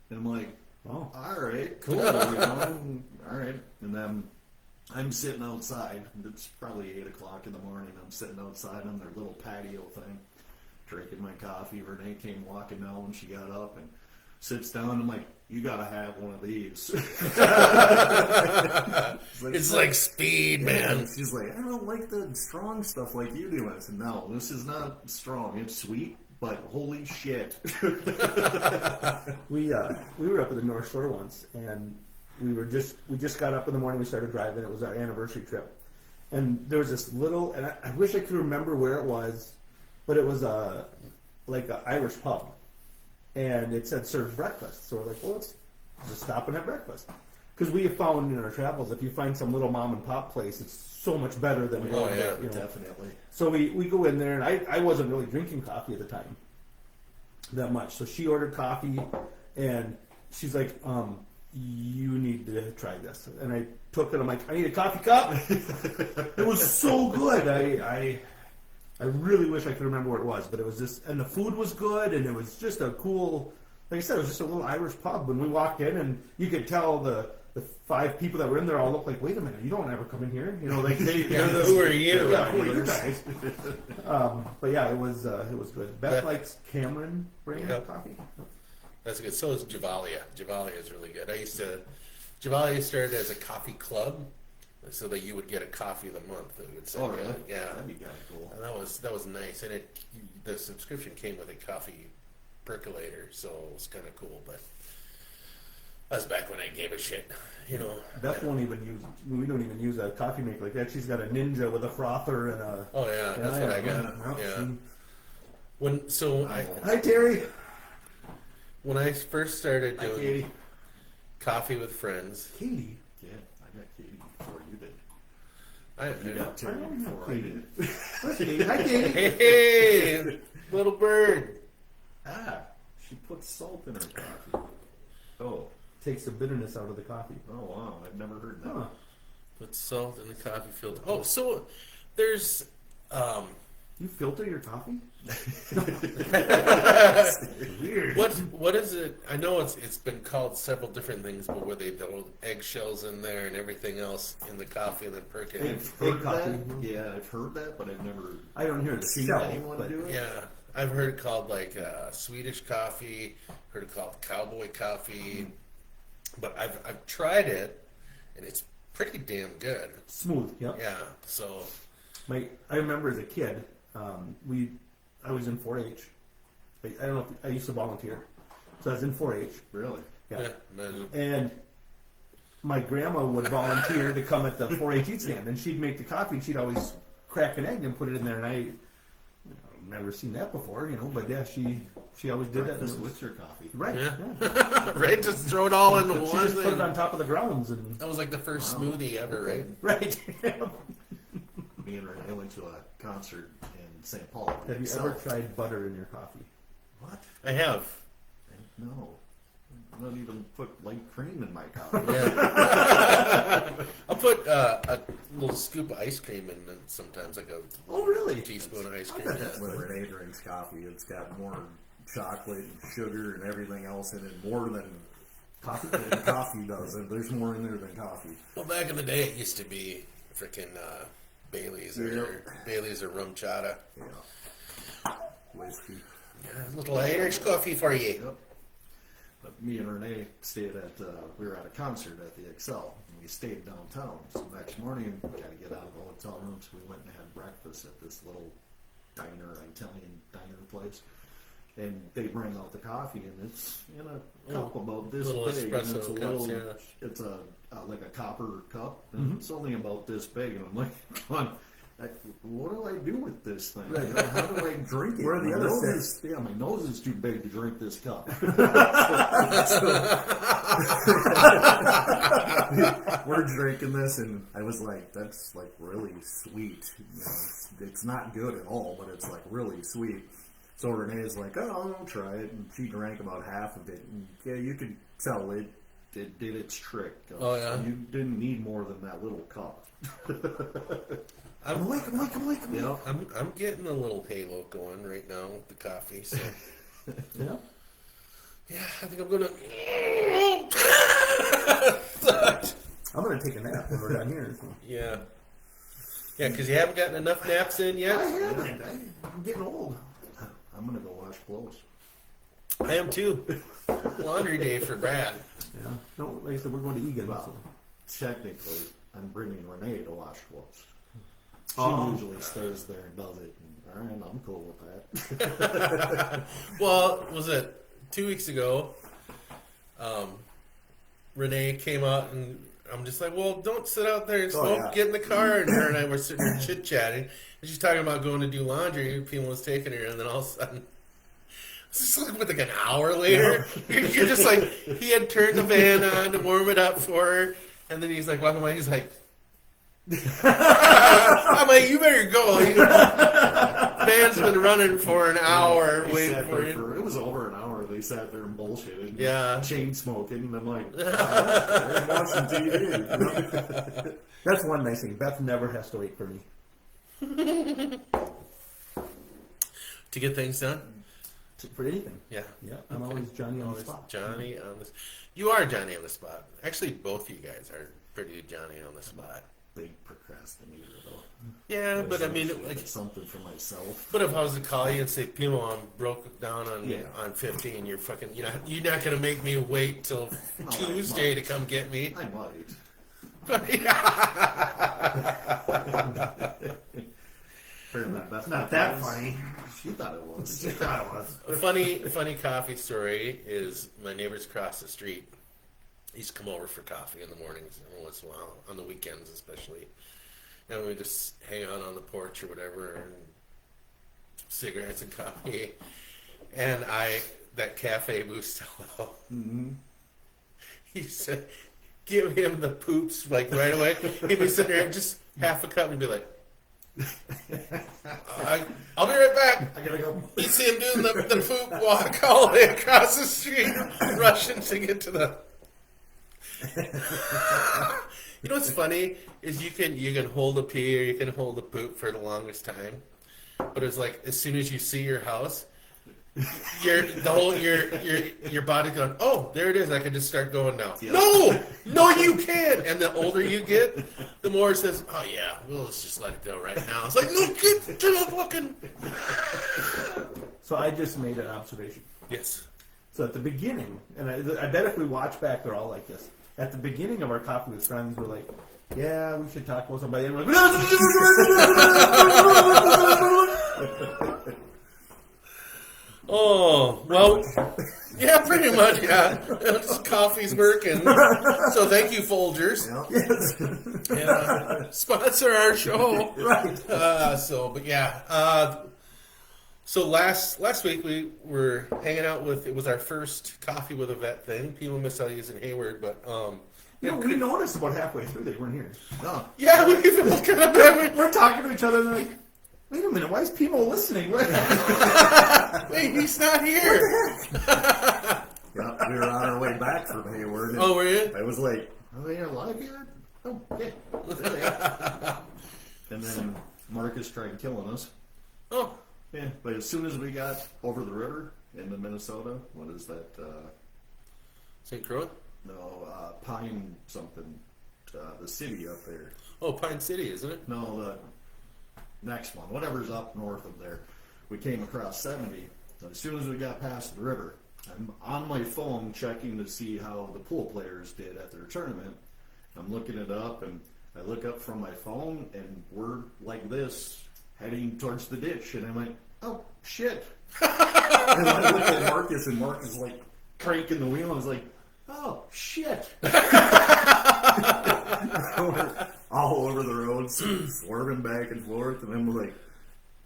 And I'm like, Oh, all right, cool. All right. And then I'm sitting outside. It's probably 8 o'clock in the morning. I'm sitting outside on their little patio thing, drinking my coffee. Renee came walking down when she got up and sits down. I'm like, "You gotta have one of these." it's like speed, man. And she's like, "I don't like the strong stuff like you do." I said, "No, this is not strong. It's sweet, but holy shit." we were up at the North Shore once, and we just got up in the morning. We started driving. It was our anniversary trip, and there was this little, and I wish I could remember where it was, but it was like an Irish pub, and it said serves breakfast. So we're like, well, let's just stop and have breakfast, because we have found in our travels, if you find some little mom and pop place, it's so much better than going yeah, there, Definitely. So we go in there, and I wasn't really drinking coffee at the time that much. So she ordered coffee, and she's like, "You need to try this." And I took it. I'm like, "I need a coffee cup." It was so good. I really wish I could remember where it was, but it was just, and the food was good, and it was just a cool, like I said, it was just a little Irish pub. When we walked in, and you could tell the 5 people that were in there all looked like, "Wait a minute, you don't ever come in here," like Who are you? Yeah, who are you guys? But yeah, it was good. Beth likes Cameron brand Yep. coffee. That's good. So is Javalia. Javalia is really good. Javalia started as a coffee club, so that you would get a coffee of the month. It would say, Oh, really? Yeah. That'd be kind of cool. And that was nice. And the subscription came with a coffee percolator, so it was kind of cool. But that was back when I gave a shit, Beth won't even use. We don't even use a coffee maker like that. She's got a Ninja with a frother and a. Oh yeah, that's what I got. Well, Yeah. Hi Terry. When I first started Hi doing Katie. Coffee with Friends, Katie. Yeah, I met Katie before you did. I You got Terry don't know before I Katie. did. Hi Katie. Hi Katie. hey, little bird. Ah, she puts salt in her coffee. Oh, Takes the bitterness out of the coffee. oh wow, I've never heard that. Huh. Put salt in the coffee filter. Oh, so there's You filter your coffee? Weird. what is it? I know it's been called several different things, but where they build eggshells in there and everything else in the coffee and then percolate. Egg- I've heard coffee. that. Yeah, I've heard that, but I've never I don't hear the seen shell, anyone but do it. Yeah, I've heard it called like Swedish coffee. Heard it called cowboy coffee, but I've tried it, and it's pretty damn good. smooth. Yep. Yeah, so I remember as a kid, I was in 4-H. I don't know if I used to volunteer, so I was in 4-H. Really? Yeah. man. And my grandma would volunteer to come at the 4-H eat stand, and she'd make the coffee, and she'd always crack an egg and put it in there. And I've never seen that before, but yeah, she always did that. Breakfast with your coffee. Right. Yeah. Yeah. Right, just throw it all in She one just put it thing. on top of the grounds, and That was like the first smoothie ever, right? right. Me and Renee went to a concert in St. Paul. Have you ever tried butter in your coffee? What? I have. No. I don't even put light cream in my coffee. Yeah. I'll put a little scoop of ice cream in it sometimes, like a Oh, really? teaspoon of ice I cream. bet that's When good. Renee drinks coffee, it's got more chocolate and sugar and everything else in it, more than coffee does. And there's more in there than coffee. Well, back in the day, it used to be freaking Bailey's or rum chata. Yeah. Whiskey. Yeah, a little Irish coffee for you. Yep. But me and Renee stayed at, we were at a concert at the Excel, and we stayed downtown. So next morning, we got to get out of the hotel room, so we went and had breakfast at this little Italian diner place. And they bring out the coffee, and it's in a cup about this little big, and espresso it's a cups, little, yeah. it's a like a copper cup, and it's only about this big. And I'm like, come on, what do I do with this thing? Right. You know, how do I drink it? Where are the My other nose six? is- Yeah, my nose is too big to drink this cup. We're drinking this, and I was like, that's like really sweet. You know, it's not good at all, but it's like really sweet. So Renee's like, oh, I'll try it, and she drank about half of it, and yeah, you could tell it did its trick. Oh, yeah? You didn't need more than that little cup. I'm awake. Yeah. I'm getting a little halo going right now with the coffee. So Yeah. yeah, I think I'm gonna. I'm gonna take a nap when we're done here. So. Yeah, because you haven't gotten enough naps in yet. I haven't. I'm getting old. I'm gonna go wash clothes. I am too. Laundry day for Brad. Yeah. No, like I said, we're going to Egan. Well, So. technically, I'm bringing Renee to wash clothes. She Oh. usually stays there and does it. And, all right, I'm cool with that. Well, was it 2 weeks ago? Renee came out and I'm just like, well, don't sit out there and smoke. yeah. Get in the car. And her and I were sitting there chit chatting. And she's talking about going to do laundry. Pimo was taking her, and then all of a sudden, it's just like an hour later, you're just like, he had turned the van on to warm it up for her, and then he's like walking away. He's like, I'm like, you better go. Van's been running for an hour They waiting sat for there you. it was over an hour. They sat there and bullshitted. Yeah. Chain smoking. And I'm like, they're watching TV. That's one nice thing. Beth never has to wait for me. To get things done. For anything. Yeah. Yeah. I'm always Johnny on the Always spot. Johnny on the. You are Johnny on the spot. Actually, both you guys are pretty Johnny on the spot. Big procrastinator, though. Yeah, but I mean, It's like, something for myself. but if I was to call you and say, Pimo, I'm broke down on Yeah. on 15, you're fucking, you're not gonna make me wait till Tuesday to come get me. I might. It's not that funny. She thought it was. She thought it was. A funny coffee story is my neighbors across the street. He's come over for coffee in the mornings and once in a while, on the weekends especially. And we just hang out on the porch or whatever, and cigarettes and coffee. And that cafe Bustelo, he said, give him the poops like right away. He'd be sitting there, just half a cup, and be like, I'll be right back. I gotta go. You see him doing the poop walk all the way across the street, rushing to get to the. You know what's funny is you can hold a pee or you can hold a poop for the longest time, but it's like as soon as you see your house, your body going, oh, there it is. I can just start going now. Yeah. No, you can't. And the older you get, the more it says, oh yeah, well let's just let it go right now. It's like, no, get to the fucking. So I just made an observation. Yes. So at the beginning, and I bet if we watch back, they're all like this. At the beginning of our Coffee with Friends, we're like, yeah, we should talk about somebody. And we're like, Oh, well, yeah, pretty much, yeah. Coffee's working. So thank you, Folgers. Yep. yes. Yeah, sponsor our show. Right. But yeah. So last week we were hanging out with, it was our first Coffee with a Vet thing. People miss out he's in Hayward, but You know, we noticed about halfway through they weren't here. No. yeah, we even looked at them. We're talking to each other and they're like, wait a minute, why is Pimo listening? Wait, he's not here. Yeah, we were on our way back from Hayward. And Oh, were you? I was like, are they alive yet? Oh, yeah. There they are. And then Marcus tried killing us. Oh, Yeah, but as soon as we got over the river into Minnesota, what is that? St. Croix? No, Pine something. The city up there. Oh, Pine City, isn't it? No, the next one. Whatever's up north of there. We came across 70. So as soon as we got past the river, I'm on my phone checking to see how the pool players did at their tournament. I'm looking it up, and I look up from my phone, and we're like this, heading towards the ditch. And I went, oh, shit. And I looked at Marcus, and Marcus is like cranking the wheel, and I was like, oh, shit. All over the road, swerving back and forth, and then we're like,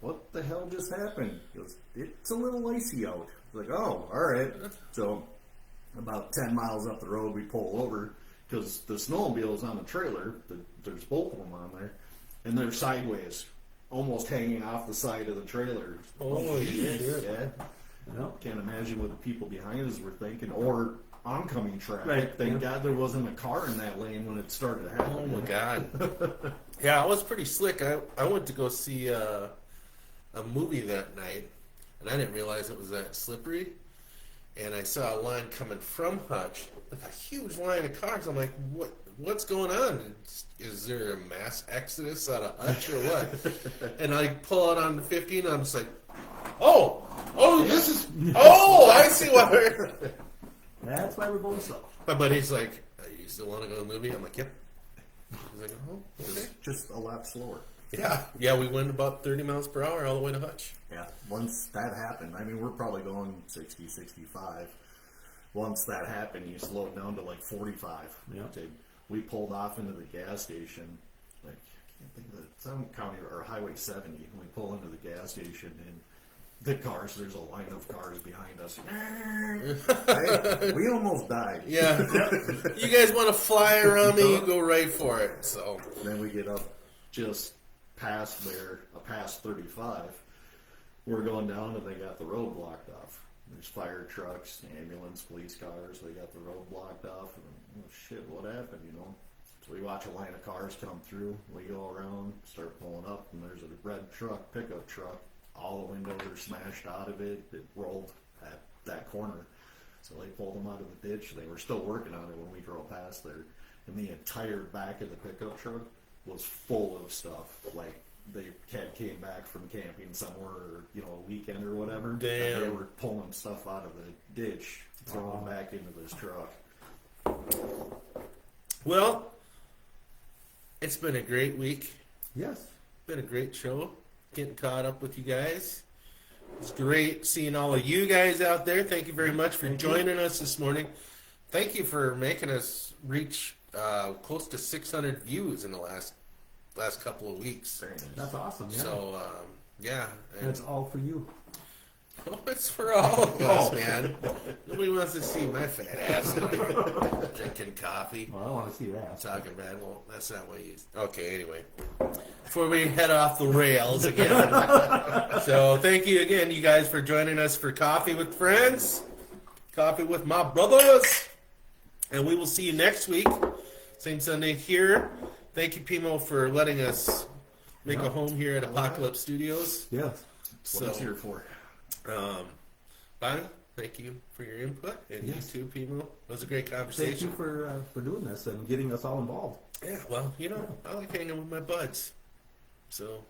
what the hell just happened? He goes, it's a little icy out. Like, oh, all right. So about 10 miles up the road, we pull over because the snowmobile is on the trailer. There's both of them on there, and they're sideways, almost hanging off the side of the trailer. Oh, shit. Yeah. No. Can't imagine what the people behind us were thinking, or oncoming traffic. Right, Thank yeah. God there wasn't a car in that lane when it started Oh happening. my God. Yeah, I was pretty slick. I went to go see a movie that night, and I didn't realize it was that slippery. And I saw a line coming from Hutch, like a huge line of cars. I'm like, what's going on? Is there a mass exodus out of Hutch or what? And I pull out on the 50, and I'm just like, oh, I see what we're... That's why we're going slow. My buddy's like, you still want to go to the movie? I'm like, yep. He's like, oh, okay. Just a lot slower. Yeah, we went about 30 miles per hour all the way to Hutch. Yeah, once that happened, I mean, we're probably going 60, 65. Once that happened, you slowed down to like 45. Yeah. We pulled off into the gas station, like, I can't think of it, some county or Highway 70. We pull into the gas station, and the cars, there's a line of cars behind us. Hey, we almost died. Yeah. You guys want to fly around me, you go right for it. So Then we get up just past there, past 35. We're going down, and they got the road blocked off. There's fire trucks, ambulance, police cars. They got the road blocked off. And, oh shit, what happened, you know? So we watch a line of cars come through. We go around, start pulling up, and there's a red truck, pickup truck. All the windows are smashed out of it. It rolled at that corner. So they pulled them out of the ditch. They were still working on it when we drove past there. And the entire back of the pickup truck was full of stuff. Like, they came back from camping somewhere, you know, a weekend or whatever. Damn. And they were pulling stuff out of the ditch, throwing back into this truck. well, it's been a great week. Yes. Been a great show. Getting caught up with you guys. It's great seeing all of you guys out there. Thank you very much for joining us this morning. Thank you for making us reach close to 600 views in the last couple of weeks. Very nice. That's awesome. Yeah. So yeah, and That's all for you. oh, it's for all of us, man. Nobody wants to see my fat ass drinking coffee. Well, I want to see that. Talking bad. Well, that's not what you. Okay, anyway. Before we head off the rails again. So, thank you again, you guys, for joining us for Coffee with Friends. Coffee with my brothers. And we will see you next week. Same Sunday here. Thank you, Pimo, for letting us make a home here at Apocalypse Studios. Yes. That's what it's here for. Bonnie, thank you for your input. And Yes. you too, Pimo. It was a great Thank conversation. you for doing this and getting us all involved. Yeah, well, you know, I like hanging with my buds. So,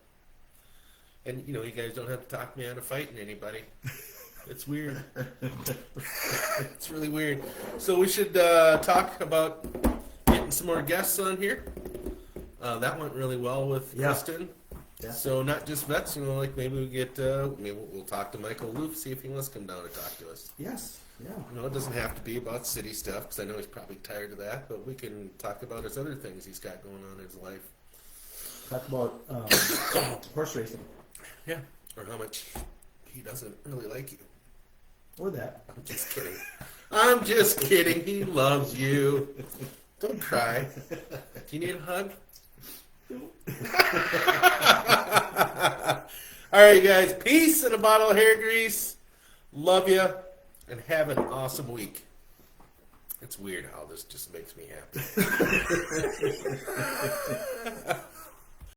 and you know, you guys don't have to talk me out of fighting anybody. It's weird. It's really weird. So we should talk about getting some more guests on here. That went really well with Yeah. Kristen. Yeah. So not just vets, you know, like maybe we get, maybe we'll talk to Michael Loof, see if he wants to come down and talk to us. Yes. Yeah. You know, it doesn't have to be about city stuff, because I know he's probably tired of that, but we can talk about his other things he's got going on in his life. Talk about horse racing. Yeah. Or how much he doesn't really like you. Or that. I'm just kidding. I'm just kidding. He loves you. Don't cry. Do you need a hug? All right, guys. Peace and a bottle of hair grease. Love you. And have an awesome week. It's weird how this just makes me happy.